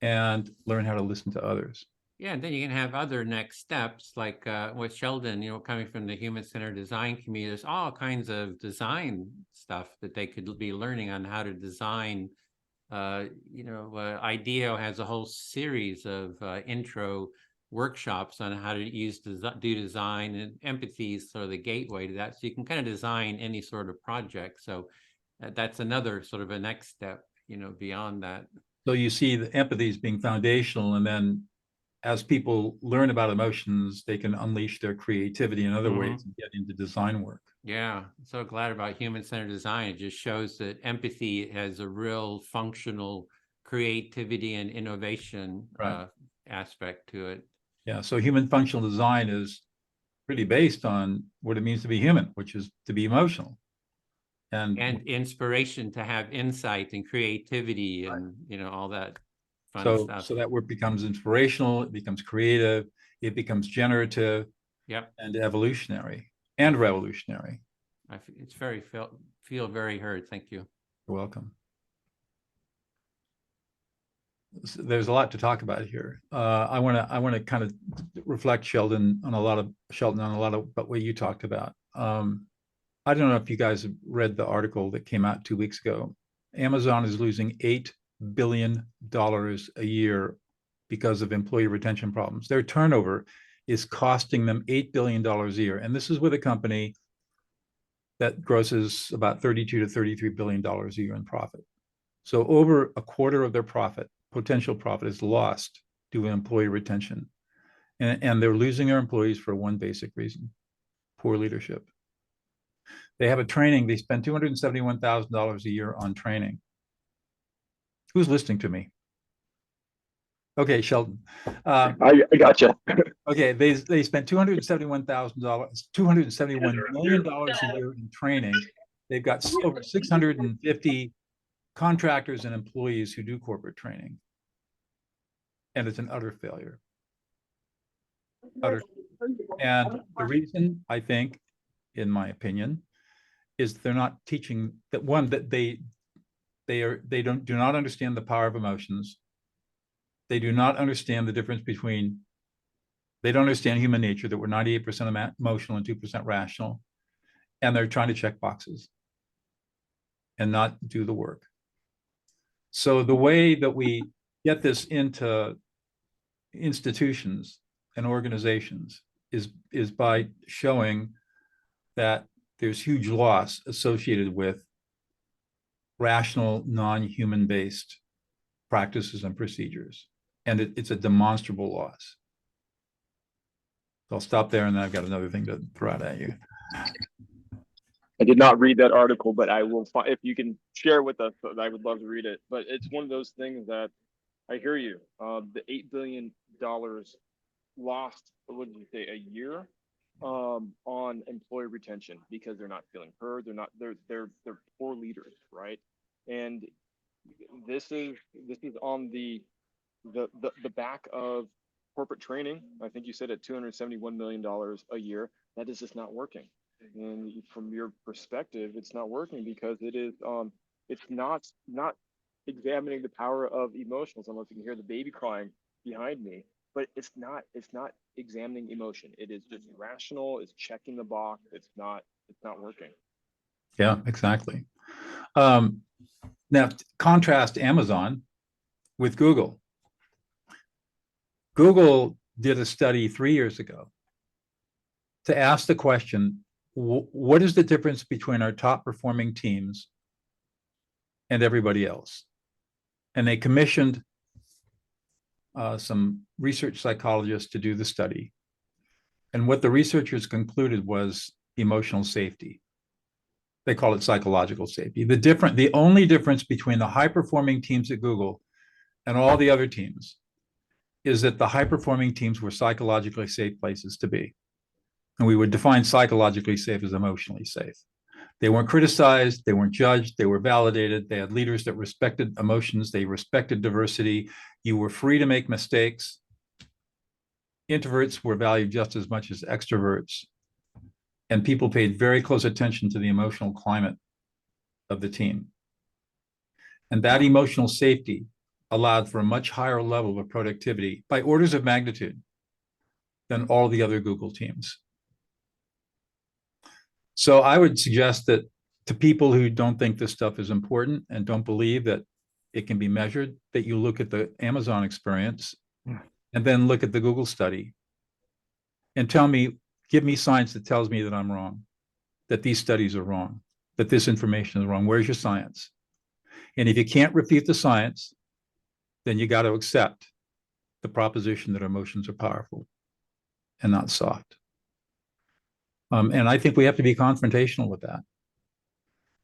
and learn how to listen to others. Yeah, and then you can have other next steps, like with Sheldon, coming from the human-centered design community, there's all kinds of design stuff that they could be learning on how to design. IDEO has a whole series of intro workshops on how to do design, and empathy is sort of the gateway to that. So you can kind of design any sort of project. So that's another sort of a next step, beyond that. So you see the empathy as being foundational, and then as people learn about emotions, they can unleash their creativity in other ways and get into design work. Yeah, I'm so glad about human-centered design. It just shows that empathy has a real functional creativity and innovation aspect to it. Yeah, so human functional design is really based on what it means to be human, which is to be emotional. And inspiration, to have insight and creativity and, all that fun stuff. So that work becomes inspirational, it becomes creative, it becomes generative, and evolutionary and revolutionary. It's very feel very heard. Thank you. You're welcome. There's a lot to talk about here. I want to kind of reflect, Sheldon, on a lot of what you talked about. I don't know if you guys have read the article that came out 2 weeks ago. Amazon is losing $8 billion a year because of employee retention problems. Their turnover is costing them $8 billion a year. And this is with a company that grosses about $32 to $33 billion a year in profit. So over a quarter of their potential profit is lost due to employee retention. And they're losing their employees for one basic reason: poor leadership. They have a training, they spend $271,000 a year on training. Who's listening to me? Okay, Sheldon. I gotcha. Okay, they spent $271 million a year in training. They've got over 650 contractors and employees who do corporate training. And it's an utter failure. And the reason, I think, in my opinion, is they're not teaching that they do not understand the power of emotions. They do not understand the difference between, they don't understand human nature, that we're 98% emotional and 2% rational, and they're trying to check boxes. and not do the work. So the way that we get this into institutions and organizations is by showing that there's huge loss associated with rational, non-human based practices and procedures. And it's a demonstrable loss. So I'll stop there, and then I've got another thing to throw out at you. I did not read that article, but I will find, if you can share with us, I would love to read it. But it's one of those things that I hear you. The $8 billion lost, what did you say, a year on employee retention because they're not feeling heard. They're poor leaders, right? And this is on the back of corporate training. I think you said at $271 million a year. That is just not working. And from your perspective, it's not working because it is it's not examining the power of emotions. Unless you can hear the baby crying behind me, but it's not examining emotion. It is just rational. It's checking the box. It's not working. Yeah, exactly. Now contrast Amazon with Google. Google did a study 3 years ago to ask the question, what is the difference between our top performing teams and everybody else? And they commissioned some research psychologists to do the study. And what the researchers concluded was emotional safety. They call it psychological safety. The only difference between the high performing teams at Google and all the other teams is that the high performing teams were psychologically safe places to be. And we would define psychologically safe as emotionally safe. They weren't criticized, they weren't judged, they were validated, they had leaders that respected emotions, they respected diversity, you were free to make mistakes. Introverts were valued just as much as extroverts, and people paid very close attention to the emotional climate of the team. And that emotional safety allowed for a much higher level of productivity by orders of magnitude than all the other Google teams. So I would suggest that to people who don't think this stuff is important and don't believe that it can be measured, that you look at the Amazon experience and then look at the Google study and give me science that tells me that I'm wrong, that these studies are wrong, that this information is wrong. Where's your science? And if you can't refute the science, then you got to accept the proposition that emotions are powerful and not soft. And I think we have to be confrontational with that.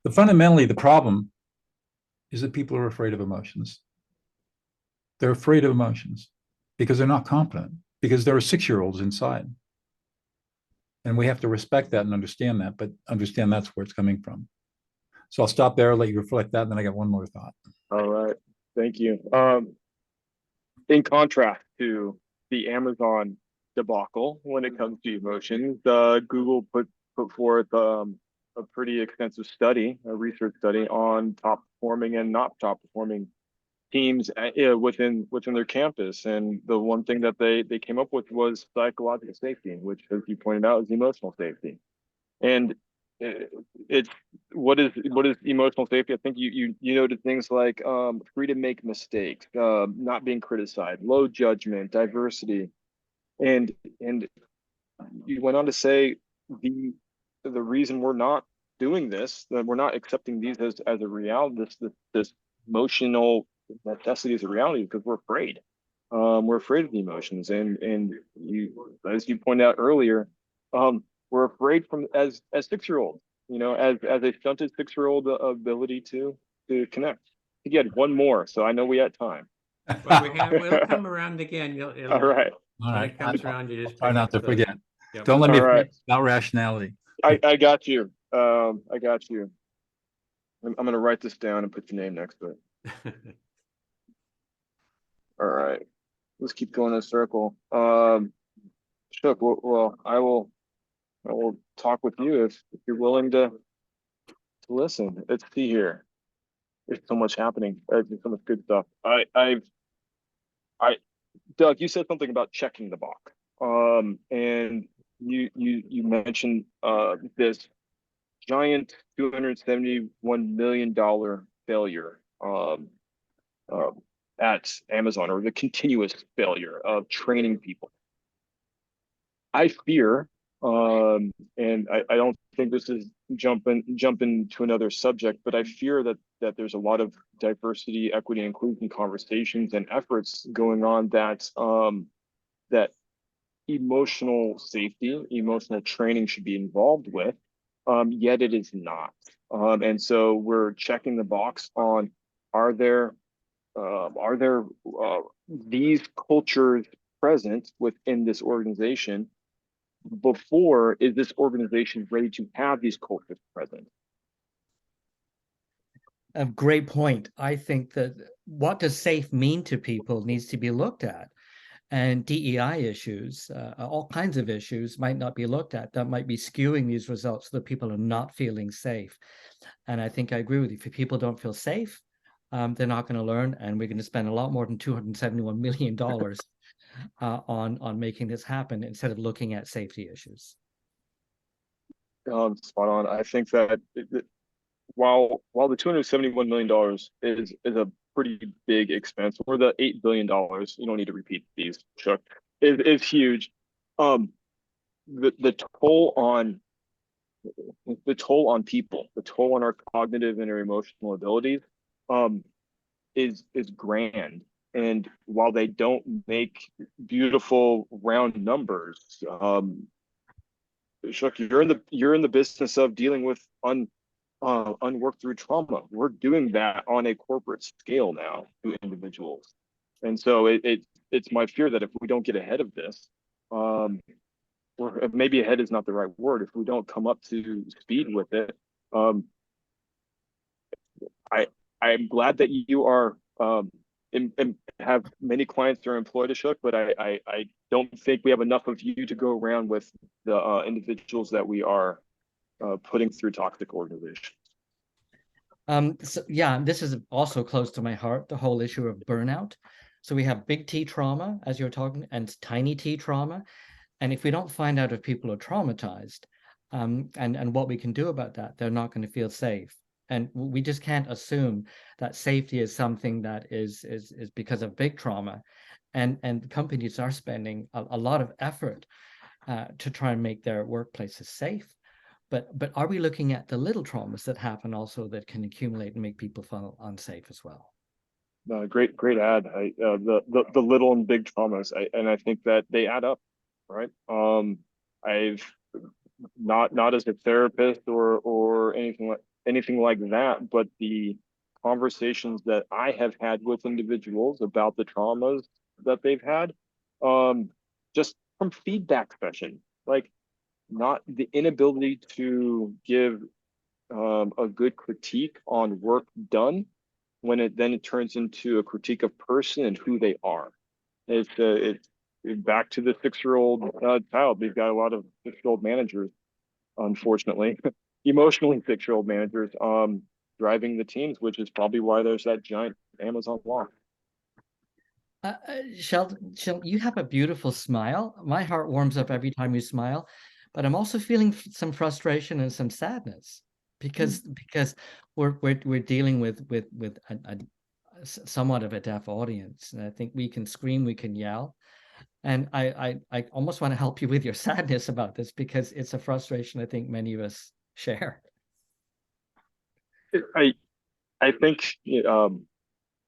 But fundamentally, the problem is that people are afraid of emotions. They're afraid of emotions because they're not competent, because there are 6-year-olds inside. And we have to respect that and understand that, but understand that's where it's coming from. So I'll stop there, let you reflect that, and then I got one more thought. All right. Thank you. In contrast to the Amazon debacle when it comes to emotions, Google put forth a pretty extensive study, a research study on top performing and not top performing teams within their campus. And the one thing that they came up with was psychological safety, which, as you pointed out, is emotional safety. And it's what is emotional safety? I think you noted things like free to make mistakes, not being criticized, low judgment, diversity, and you went on to say the reason we're not doing this, that we're not accepting these as a reality, this emotional necessity as a reality, because we're afraid. We're afraid of the emotions, and you, as you pointed out earlier, we're afraid from as 6-year-olds, as a stunted 6-year-old ability to connect. You had one more, so I know we had time. Well, we'll come around again. All right. When it comes around, you just try not to forget. Yep. Don't let me All right. forget about rationality. I got you. I got you. I'm going to write this down and put your name next to it. All right. Let's keep going in a circle. Ashok, well, I will talk with you if you're willing to listen. Let's see here. There's so much happening. There's so much good stuff. Doug, you said something about checking the box. And you mentioned this giant $271 million failure at Amazon, or the continuous failure of training people. I fear, and I don't think this is jumping to another subject, but I fear that there's a lot of diversity, equity, inclusion conversations and efforts going on that that emotional safety, emotional training should be involved with, yet it is not. And so we're checking the box on, are there these cultures present within this organization? Before, is this organization ready to have these cultures present? A great point. I think that what does safe mean to people needs to be looked at. And DEI issues, all kinds of issues might not be looked at. That might be skewing these results so that people are not feeling safe. And I think I agree with you. If people don't feel safe, they're not going to learn. And we're going to spend a lot more than $271 million on making this happen instead of looking at safety issues. Spot on. I think that while the $271 million is a pretty big expense, or the $8 billion, you don't need to repeat these, Chuck, is huge. The toll on people, the toll on our cognitive and our emotional abilities, is grand. And while they don't make beautiful round numbers, Chuck, you're in the business of dealing with unworked through trauma. We're doing that on a corporate scale now to individuals, and so it's my fear that if we don't get ahead of this, or maybe ahead is not the right word, if we don't come up to speed with it, I'm glad that you are and have many clients that are employed, Ashok, but I don't think we have enough of you to go around with the individuals that we are putting through toxic organizations. So yeah, this is also close to my heart, the whole issue of burnout. So we have big T trauma, as you're talking, and tiny T trauma. And if we don't find out if people are traumatized, and what we can do about that, they're not going to feel safe. And we just can't assume that safety is something that is because of big trauma. And companies are spending a lot of effort to try and make their workplaces safe. But are we looking at the little traumas that happen also that can accumulate and make people feel unsafe as well? Great ad. The little and big traumas, and I think that they add up, right? I've not as a therapist or anything like that, but the conversations that I have had with individuals about the traumas that they've had, just from feedback session, like not the inability to give a good critique on work done when it turns into a critique of person and who they are. It's back to the 6-year-old child. We've got a lot of 6-year-old managers, unfortunately, emotionally 6-year-old managers driving the teams, which is probably why there's that giant Amazon law. Sheldon, you have a beautiful smile. My heart warms up every time you smile, but I'm also feeling some frustration and some sadness because we're dealing with a somewhat of a deaf audience, and I think we can scream, we can yell, and I almost want to help you with your sadness about this because it's a frustration I think many of us share. I think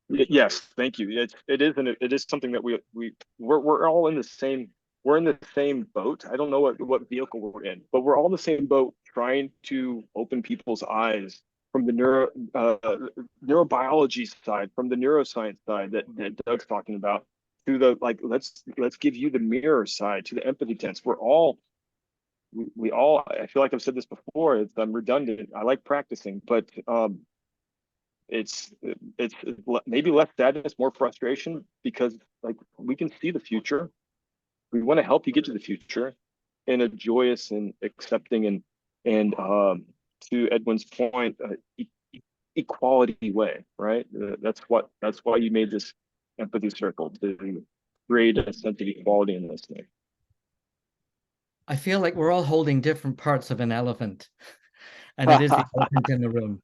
yes, thank you. It is something that we're all in the same. We're in the same boat. I don't know what vehicle we're in, but we're all in the same boat trying to open people's eyes from the neurobiology side, from the neuroscience side that Doug's talking about, to the let's give you the mirror side, to the empathy tense. We all, I feel like I've said this before, I'm redundant. I like practicing, but it's maybe less sadness, more frustration, because like we can see the future. We want to help you get to the future in a joyous and accepting and to Edwin's point, equality way, right? That's why you made this empathy circle, to create a sense of equality in this thing. I feel like we're all holding different parts of an elephant. And it is the elephant in the room.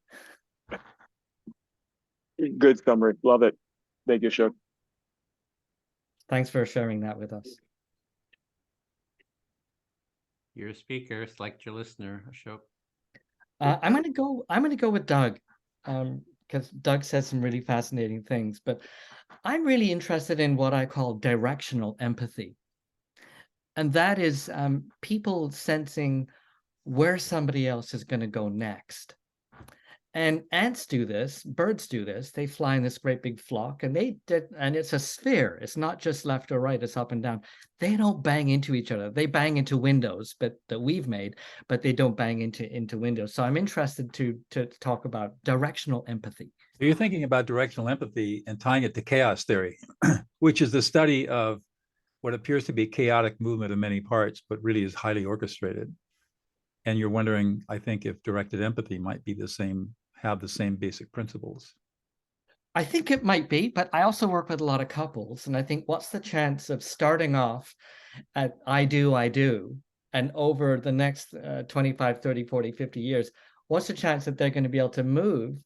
Good summary. Love it. Thank you, Ashok. Thanks for sharing that with us. You're a speaker, select your listener, Ashok. I'm gonna go with Doug, because Doug said some really fascinating things, but I'm really interested in what I call directional empathy. And that is people sensing where somebody else is going to go next. And ants do this, birds do this. They fly in this great big flock, and and it's a sphere. It's not just left or right, it's up and down. They don't bang into each other. They bang into windows that we've made, but they don't bang into windows. So I'm interested to talk about directional empathy. So you're thinking about directional empathy and tying it to chaos theory, which is the study of what appears to be chaotic movement of many parts, but really is highly orchestrated. And you're wondering, I think, if directed empathy might be have the same basic principles. I think it might be, but I also work with a lot of couples. And I think, what's the chance of starting off at I do, and over the next 25, 30, 40, 50 years, what's the chance that they're going to be able to move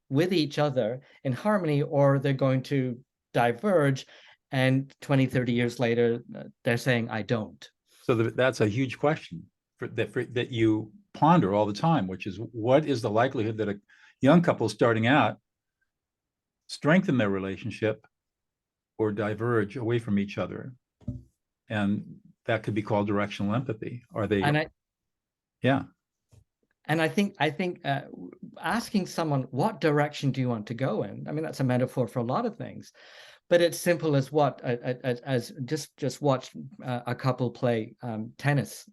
with each other in harmony, or they're going to diverge, and 20, 30 years later, they're saying, I don't. So that's a huge question that you ponder all the time, which is, what is the likelihood that a young couple starting out strengthen their relationship or diverge away from each other? And that could be called directional empathy. Are they? Yeah. And I think asking someone, what direction do you want to go in? I mean, that's a metaphor for a lot of things, but it's simple as as just watch a couple play tennis,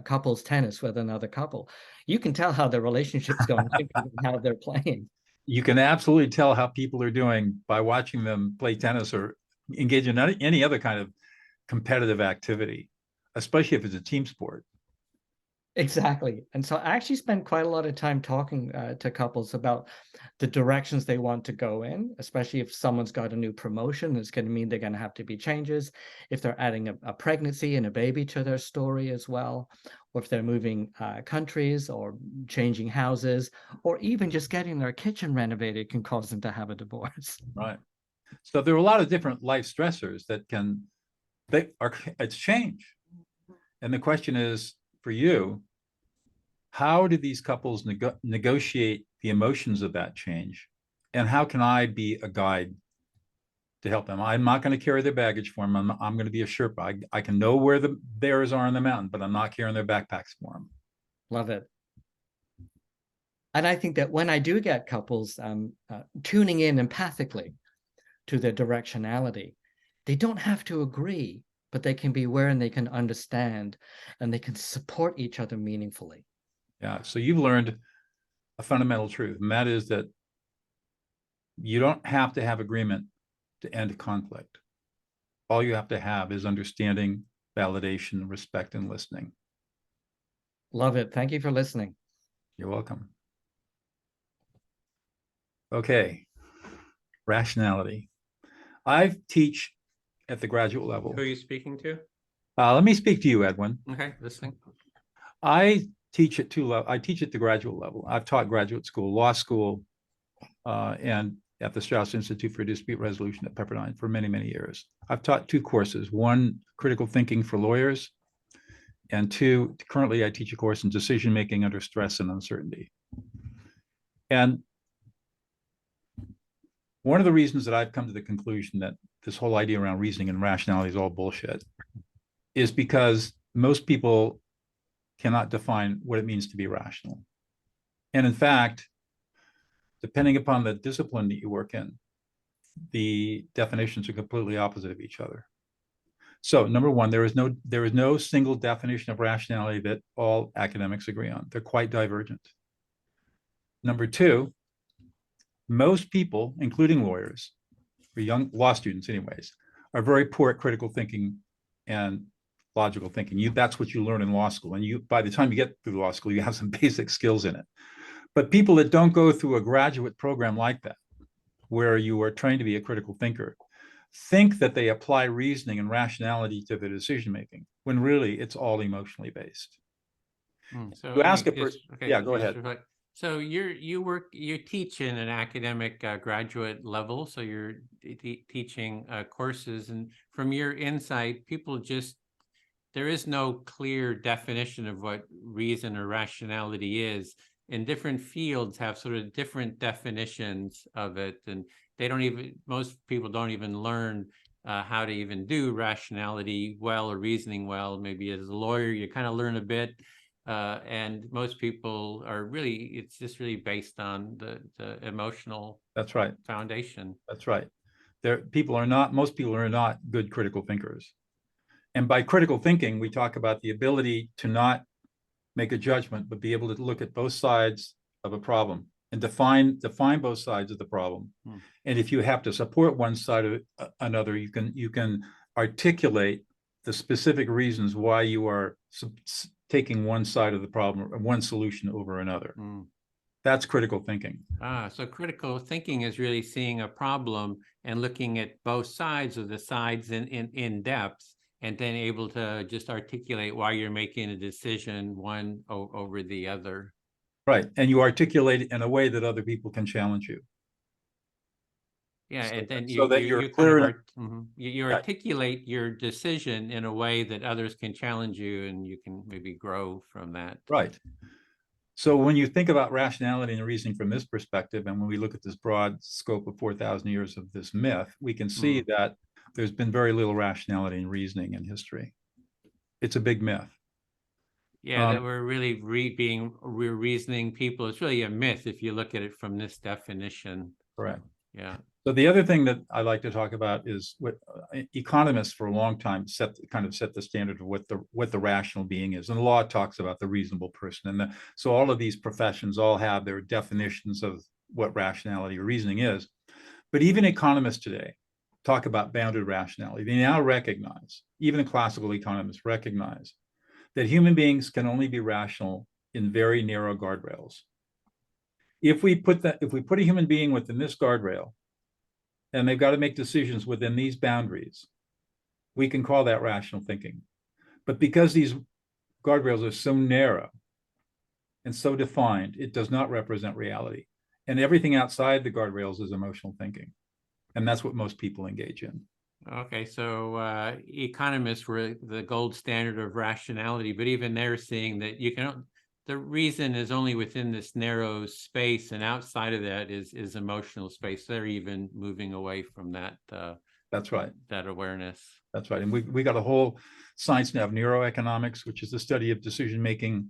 couples tennis with another couple. You can tell how their relationship's going, how they're playing. You can absolutely tell how people are doing by watching them play tennis or engage in any other kind of competitive activity, especially if it's a team sport. Exactly. And so I actually spend quite a lot of time talking to couples about the directions they want to go in, especially if someone's got a new promotion. It's going to mean they're going to have to be changes. If they're adding a pregnancy and a baby to their story as well, or if they're moving countries or changing houses, or even just getting their kitchen renovated can cause them to have a divorce. Right. So there are a lot of different life stressors it's change. And the question is, for you, how do these couples negotiate the emotions of that change? And how can I be a guide to help them? I'm not going to carry their baggage for them. I'm going to be a Sherpa. I can know where the bears are on the mountain, but I'm not carrying their backpacks for them. Love it. And I think that when I do get couples tuning in empathically to their directionality, they don't have to agree, but they can be aware and they can understand, and they can support each other meaningfully. Yeah. So you've learned a fundamental truth, and that is that you don't have to have agreement to end conflict. All you have to have is understanding, validation, respect, and listening. Love it. Thank you for listening. You're welcome. Okay. Rationality. I teach at the graduate level. Who are you speaking to? Let me speak to you, Edwin. Okay, listening. I teach at two levels. I teach at the graduate level. I've taught graduate school, law school, and at the Strauss Institute for Dispute Resolution at Pepperdine for many, many years. I've taught two courses, one, critical thinking for lawyers, and two, currently I teach a course in decision-making under stress and uncertainty. And one of the reasons that I've come to the conclusion that this whole idea around reasoning and rationality is all bullshit is because most people cannot define what it means to be rational. And in fact, depending upon the discipline that you work in, the definitions are completely opposite of each other. So number one, there is no single definition of rationality that all academics agree on. They're quite divergent. Number two, most people, including lawyers, or young law students anyways, are very poor at critical thinking and logical thinking. That's what you learn in law school. And by the time you get through law school, you have some basic skills in it. But people that don't go through a graduate program like that, where you are trained to be a critical thinker, think that they apply reasoning and rationality to their decision-making, when really it's all emotionally based. So you ask a person, yeah, go ahead. So you teach in an academic graduate level, so you're teaching courses, and from your insight, people just, there is no clear definition of what reason or rationality is. And different fields have sort of different definitions of it, and they don't even, most people don't even learn how to even do rationality well or reasoning well. Maybe as a lawyer, you kind of learn a bit. And most people are really, it's just really based on the emotional That's right. foundation. That's right. Most people are not good critical thinkers. And by critical thinking, we talk about the ability to not make a judgment, but be able to look at both sides of a problem and define both sides of the problem. And if you have to support one side or another, you can articulate the specific reasons why you are taking one side of the problem or one solution over another. That's critical thinking. So critical thinking is really seeing a problem and looking at both sides of the sides in depth, and then able to just articulate why you're making a decision one over the other. Right. And you articulate it in a way that other people can challenge you. Yeah, So and then so that you're you clear. kind of you articulate your decision in a way that others can challenge you, and you can maybe grow from that. Right. So when you think about rationality and reasoning from this perspective, and when we look at this broad scope of 4,000 years of this myth, we can see that there's been very little rationality and reasoning in history. It's a big myth. Yeah, that we're really we're reasoning people. It's really a myth if you look at it from this definition. Correct. Yeah. So the other thing that I like to talk about is what economists for a long time set the standard of what the rational being is, and the law talks about the reasonable person, and so all of these professions all have their definitions of what rationality or reasoning is. But even economists today talk about bounded rationality. They now recognize, even the classical economists recognize, that human beings can only be rational in very narrow guardrails. If we put a human being within this guardrail, and they've got to make decisions within these boundaries, we can call that rational thinking. But because these guardrails are so narrow and so defined, it does not represent reality. And everything outside the guardrails is emotional thinking. And that's what most people engage in. Okay, so economists were the gold standard of rationality, but even they're seeing that the reason is only within this narrow space, and outside of that is emotional space. They're even moving away from that. That's right. That awareness. That's right. And we got a whole science now of neuroeconomics, which is the study of decision making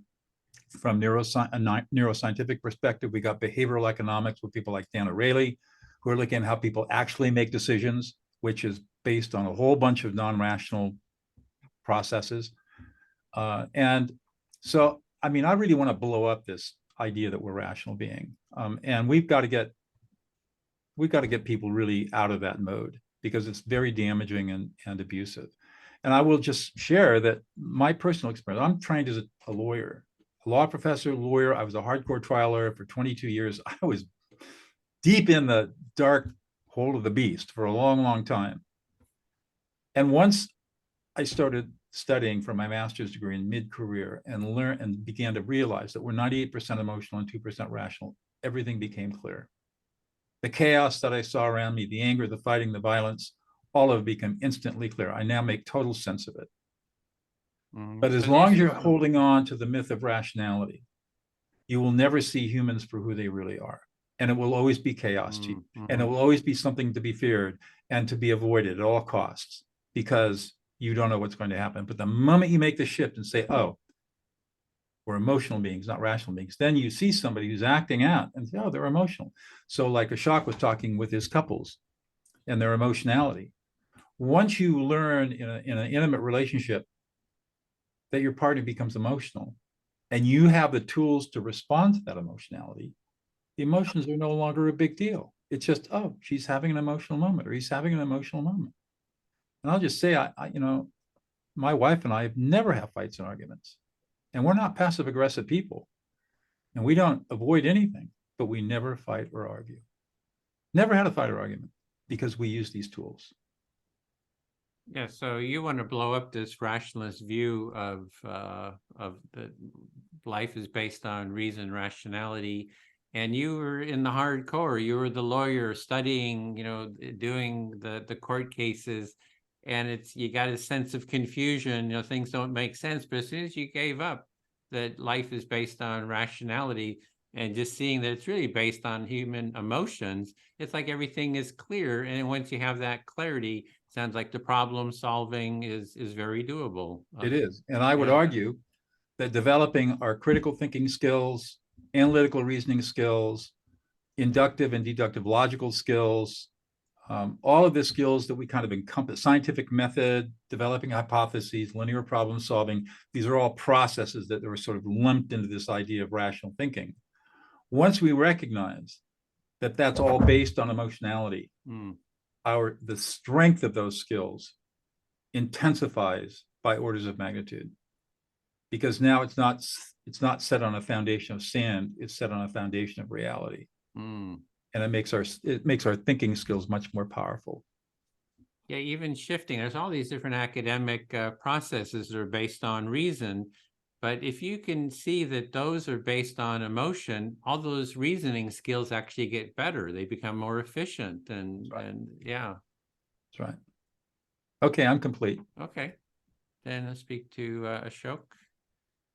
from a neuroscientific perspective. We got behavioral economics with people like Dan O'Reilly, who are looking at how people actually make decisions, which is based on a whole bunch of non-rational processes. And so, I mean, I really want to blow up this idea that we're rational being. And we've got to get people really out of that mode, because it's very damaging and abusive. And I will just share that my personal experience, I'm trained as a lawyer, a law professor, lawyer. I was a hardcore trial lawyer for 22 years. I was deep in the dark hole of the beast for a long, long time. And once I started studying for my master's degree in mid-career and began to realize that we're 98% emotional and 2% rational, everything became clear. The chaos that I saw around me, the anger, the fighting, the violence, all of it became instantly clear. I now make total sense of it. But as long as you're holding on to the myth of rationality, you will never see humans for who they really are. And it will always be chaos to you. And it will always be something to be feared and to be avoided at all costs, because you don't know what's going to happen. But the moment you make the shift and say, oh, we're emotional beings, not rational beings, then you see somebody who's acting out and say, oh, they're emotional. So like Ashok was talking with his couples and their emotionality. Once you learn in an intimate relationship that your partner becomes emotional and you have the tools to respond to that emotionality, the emotions are no longer a big deal. It's just, oh, she's having an emotional moment, or he's having an emotional moment. And I'll just say, my wife and I have never had fights and arguments, and we're not passive aggressive people, and we don't avoid anything, but we never fight or argue. Never had a fight or argument, because we use these tools. Yeah, so you want to blow up this rationalist view of the life is based on reason, rationality, and you were in the hardcore. You were the lawyer studying, doing the court cases, and you got a sense of confusion. Things don't make sense. But as soon as you gave up that life is based on rationality, and just seeing that it's really based on human emotions, it's like everything is clear. And once you have that clarity, sounds like the problem solving is very doable. It is. And I would argue that developing our critical thinking skills, analytical reasoning skills, inductive and deductive logical skills, all of the skills that we kind of encompass, scientific method, developing hypotheses, linear problem solving, these are all processes that are sort of lumped into this idea of rational thinking. Once we recognize that that's all based on emotionality, the strength of those skills intensifies by orders of magnitude, because now it's not set on a foundation of sand, it's set on a foundation of reality. And it makes our thinking skills much more powerful. Yeah, even shifting, there's all these different academic processes that are based on reason, but if you can see that those are based on emotion, all those reasoning skills actually get better. They become more efficient, and yeah. That's right. Okay, I'm complete. Okay, then I'll speak to Ashok.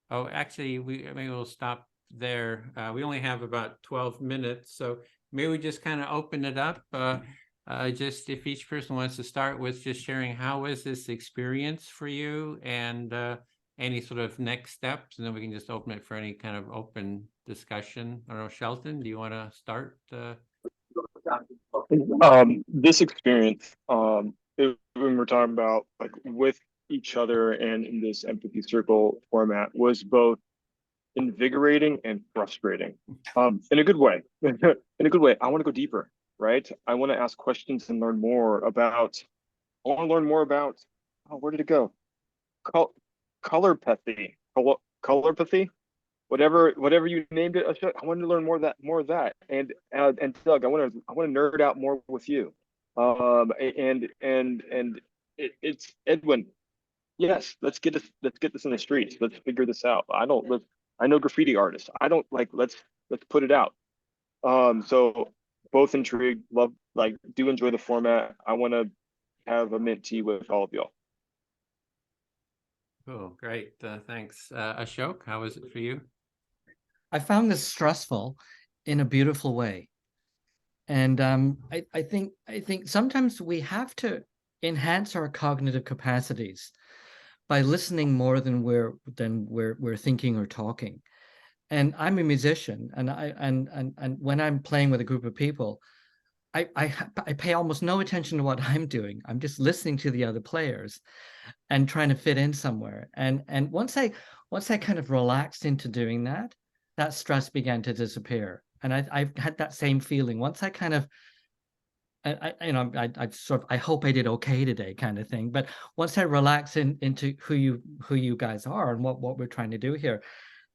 Oh, actually, maybe we'll stop there. We only have about 12 minutes, so maybe we just kind of open it up. Just if each person wants to start with just sharing how was this experience for you, and any sort of next steps, and then we can just open it for any kind of open discussion. I don't know, Shelton, do you want to start? This experience, when we're talking about like with each other and in this empathy circle format, was both invigorating and frustrating, in a good way. In a good way. I want to go deeper, right? I want to ask questions and learn more about. I want to learn more about. Oh, where did it go? Colorpathy, colorpathy, whatever you named it. I wanted to learn more of that. And Doug, I want to nerd out more with you. It's Edwin. Yes, let's get this in the streets. Let's figure this out. I know graffiti artists. I don't like. Let's put it out. So both intrigued. Do enjoy the format. I want to have a mint tea with all of y'all. Cool, great. Thanks. Ashok, how was it for you? I found this stressful in a beautiful way. And I think sometimes we have to enhance our cognitive capacities by listening more than we're thinking or talking. And I'm a musician, and when I'm playing with a group of people, I pay almost no attention to what I'm doing. I'm just listening to the other players and trying to fit in somewhere. And once I kind of relaxed into doing that, that stress began to disappear. And I've had that same feeling once I kind of, I hope I did okay today, kind of thing. But once I relax into who you guys are and what we're trying to do here,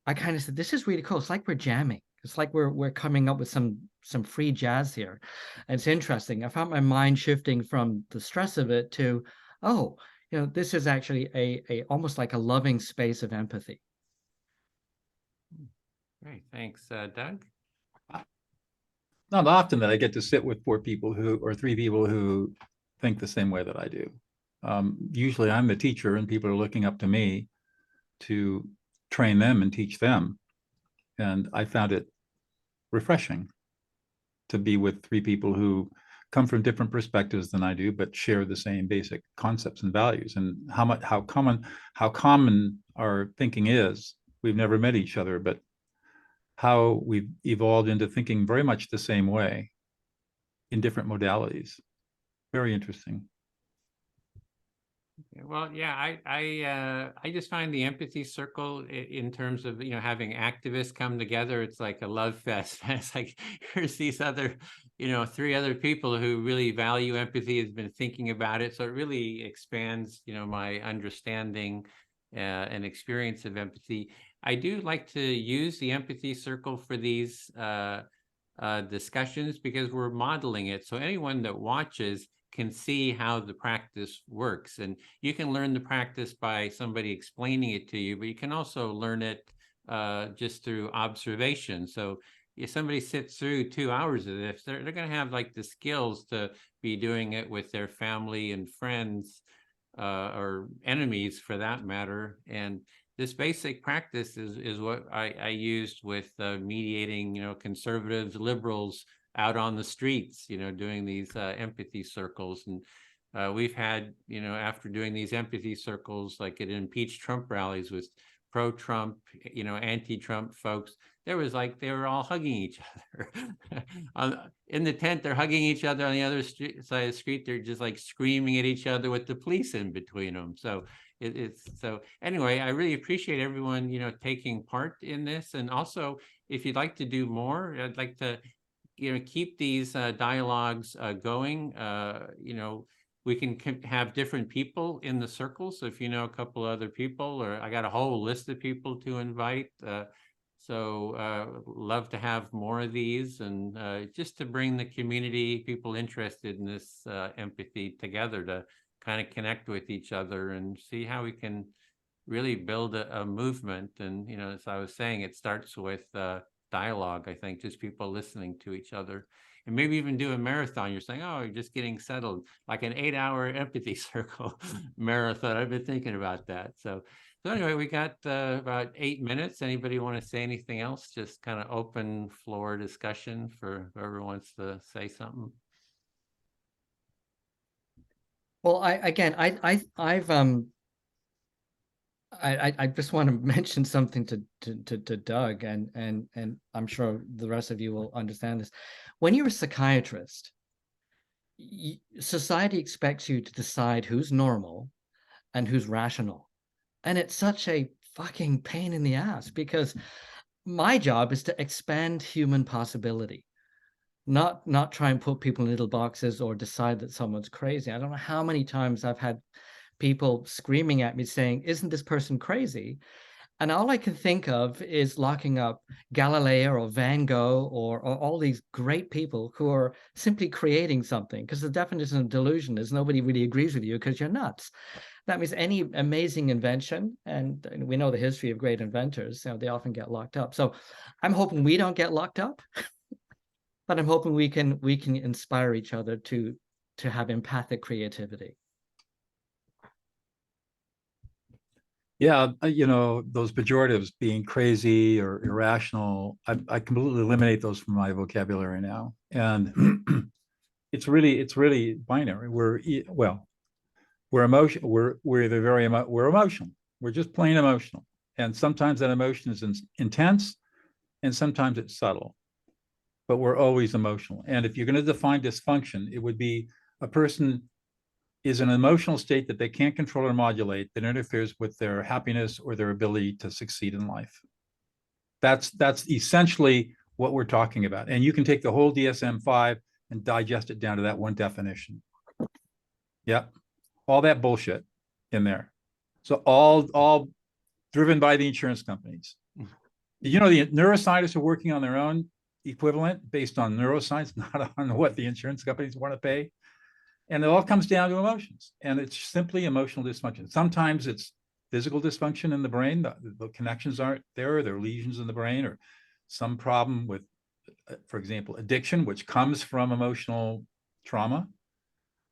I kind of said, this is really cool. It's like we're jamming. It's like we're coming up with some free jazz here. And it's interesting. I found my mind shifting from the stress of it to, oh, this is actually a almost like a loving space of empathy. Great, thanks, Doug. Not often that I get to sit with three people who think the same way that I do. Usually I'm the teacher and people are looking up to me to train them and teach them. And I found it refreshing to be with three people who come from different perspectives than I do, but share the same basic concepts and values. And how common our thinking is. We've never met each other, but how we've evolved into thinking very much the same way in different modalities. Very interesting. Well, yeah, I just find the empathy circle in terms of, having activists come together, it's like a love fest. It's like, here's these other, three other people who really value empathy, has been thinking about it. So it really expands, my understanding and experience of empathy. I do like to use the empathy circle for these discussions because we're modeling it. So anyone that watches can see how the practice works. And you can learn the practice by somebody explaining it to you, but you can also learn it just through observation. So if somebody sits through 2 hours of this, they're going to have like the skills to be doing it with their family and friends or enemies for that matter. And this basic practice is what I used with mediating, conservatives, liberals out on the streets, doing these empathy circles. And we've had, after doing these empathy circles, like at impeach Trump rallies with pro-Trump, anti-Trump folks, there was like, they were all hugging each other. In the tent, they're hugging each other. On the other side of the street, they're just like screaming at each other with the police in between them. So so anyway, I really appreciate everyone, taking part in this. And also, if you'd like to do more, I'd like to, keep these dialogues going. We can have different people in the circle. So if you know a couple other people, or I got a whole list of people to invite. Love to have more of these, and just to bring the community, people interested in this empathy together to kind of connect with each other and see how we can really build a movement. And, as I was saying, it starts with dialogue, I think, just people listening to each other. And maybe even do a marathon. You're saying, oh, you're just getting settled, like an 8-hour empathy circle marathon. I've been thinking about that. So anyway, we got about 8 minutes. Anybody want to say anything else? Just kind of open floor discussion for whoever wants to say something. Well, I just want to mention something to Doug, and I'm sure the rest of you will understand this. When you're a psychiatrist, society expects you to decide who's normal and who's rational. And it's such a fucking pain in the ass, because my job is to expand human possibility, not try and put people in little boxes or decide that someone's crazy. I don't know how many times I've had people screaming at me saying, isn't this person crazy? And all I can think of is locking up Galileo or Van Gogh or all these great people who are simply creating something, because the definition of delusion is nobody really agrees with you because you're nuts. That means any amazing invention, and we know the history of great inventors, they often get locked up. So I'm hoping we don't get locked up, but I'm hoping we can inspire each other to have empathic creativity. Yeah, those pejoratives, being crazy or irrational, I completely eliminate those from my vocabulary now. And it's really binary. We're emotional. We're either we're emotional. We're just plain emotional. And sometimes that emotion is intense, and sometimes it's subtle. But we're always emotional. And if you're going to define dysfunction, it would be a person is an emotional state that they can't control or modulate, that interferes with their happiness or their ability to succeed in life. That's essentially what we're talking about. And you can take the whole DSM-5 and digest it down to that one definition. Yep. All that bullshit in there. So all driven by the insurance companies. The neuroscientists are working on their own equivalent based on neuroscience, not on what the insurance companies want to pay. And it all comes down to emotions, and it's simply emotional dysfunction. Sometimes it's physical dysfunction in the brain. The connections aren't there. There are lesions in the brain, or some problem with, for example, addiction, which comes from emotional trauma.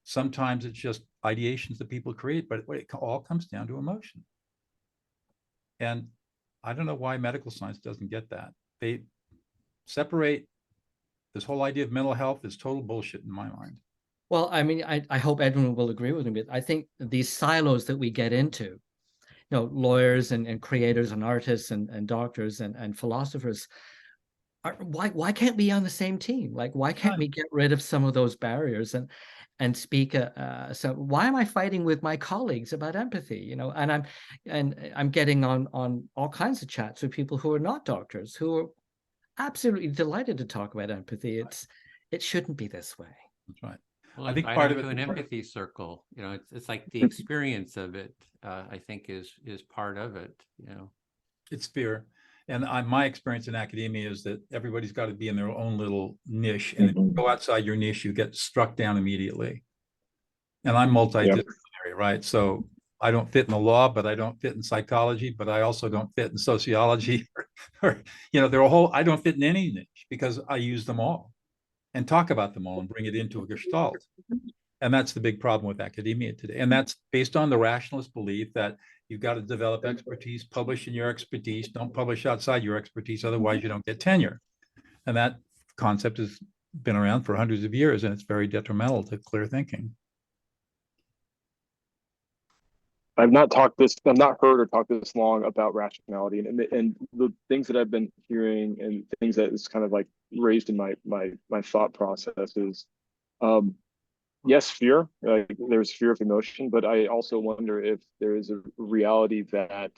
Sometimes it's just ideations that people create, but it all comes down to emotion. And I don't know why medical science doesn't get that. They separate this whole idea of mental health is total bullshit in my mind. Well, I mean, I hope Edwin will agree with me, but I think these silos that we get into, lawyers and creators and artists and doctors and philosophers, why can't we be on the same team? Like, why can't we get rid of some of those barriers and speak? So why am I fighting with my colleagues about empathy? And I'm getting on all kinds of chats with people who are not doctors, who are absolutely delighted to talk about empathy. It shouldn't be this way. That's right. Well, I think part of an empathy circle, it's like the experience of it, I think is part of it, It's fair. And my experience in academia is that everybody's got to be in their own little niche. And if you go outside your niche, you get struck down immediately. And I'm multidisciplinary, right? So I don't fit in the law, but I don't fit in psychology, but I also don't fit in sociology or I don't fit in any niche because I use them all and talk about them all and bring it into a gestalt. And that's the big problem with academia today. And that's based on the rationalist belief that you've got to develop expertise, publish in your expertise, don't publish outside your expertise, otherwise you don't get tenure. And that concept has been around for hundreds of years, and it's very detrimental to clear thinking. I've not heard or talked this long about rationality, and the things that I've been hearing and things that is kind of like raised in my thought process is, yes, fear. There's fear of emotion, but I also wonder if there is a reality that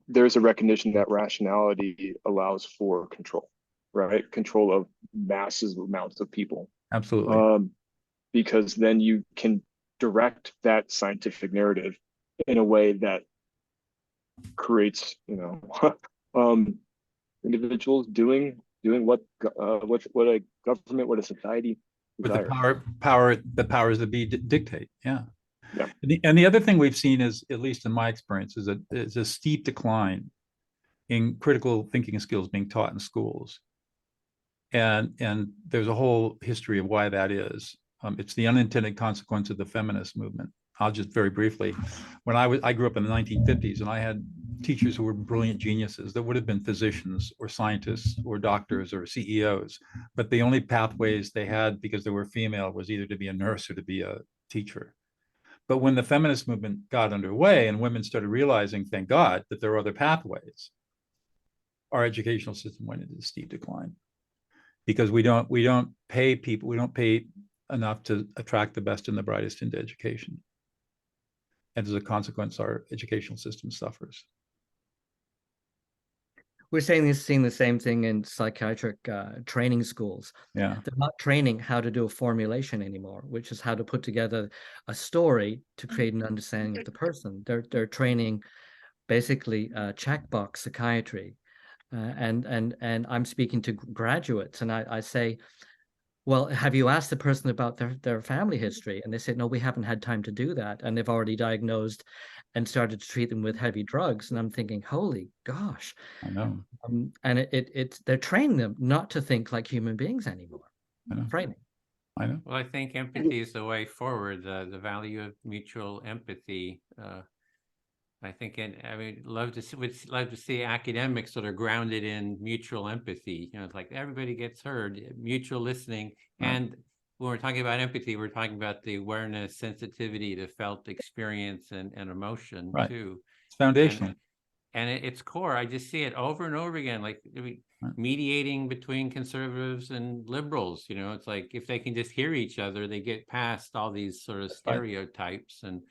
there's a recognition that rationality allows for control, right? Control of massive amounts of people. Absolutely. Because then you can direct that scientific narrative in a way that creates, individuals doing what a government, what a society desires. With the powers that be dictate. Yeah. And the other thing we've seen is, at least in my experience, is a steep decline in critical thinking skills being taught in schools. And there's a whole history of why that is. It's the unintended consequence of the feminist movement. I'll just very briefly, when I grew up in the 1950s, and I had teachers who were brilliant geniuses that would have been physicians or scientists or doctors or CEOs, but the only pathways they had because they were female was either to be a nurse or to be a teacher. But when the feminist movement got underway and women started realizing, thank God, that there are other pathways, our educational system went into a steep decline because we don't pay enough to attract the best and the brightest into education. And as a consequence, our educational system suffers. We're seeing the same thing in psychiatric training schools. Yeah. They're not training how to do a formulation anymore, which is how to put together a story to create an understanding of the person. They're training basically checkbox psychiatry. And I'm speaking to graduates, and I say, well, have you asked the person about their family history? And they said, no, we haven't had time to do that. And they've already diagnosed and started to treat them with heavy drugs. And I'm thinking, holy gosh. I know. And they're training them not to think like human beings anymore. Frightening. I know. Well, I think empathy is the way forward. The value of mutual empathy. I think, would love to see academics sort of grounded in mutual empathy. It's like everybody gets heard, mutual listening. Right. And when we're talking about empathy, we're talking about the awareness, sensitivity to felt experience and emotion, right, too. It's foundational. And it's core. I just see it over and over again, like mediating between conservatives and liberals. It's like if they can just hear each other, they get past all these sort of stereotypes. And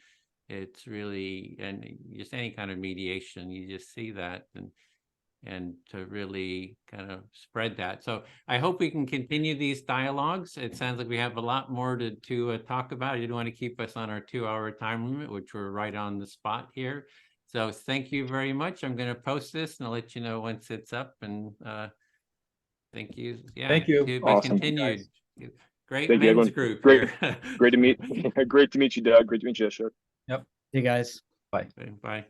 it's really, and just any kind of mediation, you just see that, and to really kind of spread that. So I hope we can continue these dialogues. It sounds like we have a lot more to talk about. I didn't want to keep us on our 2-hour time limit, which we're right on the spot here. So thank you very much. I'm going to post this and I'll let you know once it's up. And thank you. Yeah, thank you. To be awesome. Continued. Great Thank men's you, group. Great, here. great to meet you, Doug. Great to meet you, Ashok. You guys. Bye. Bye.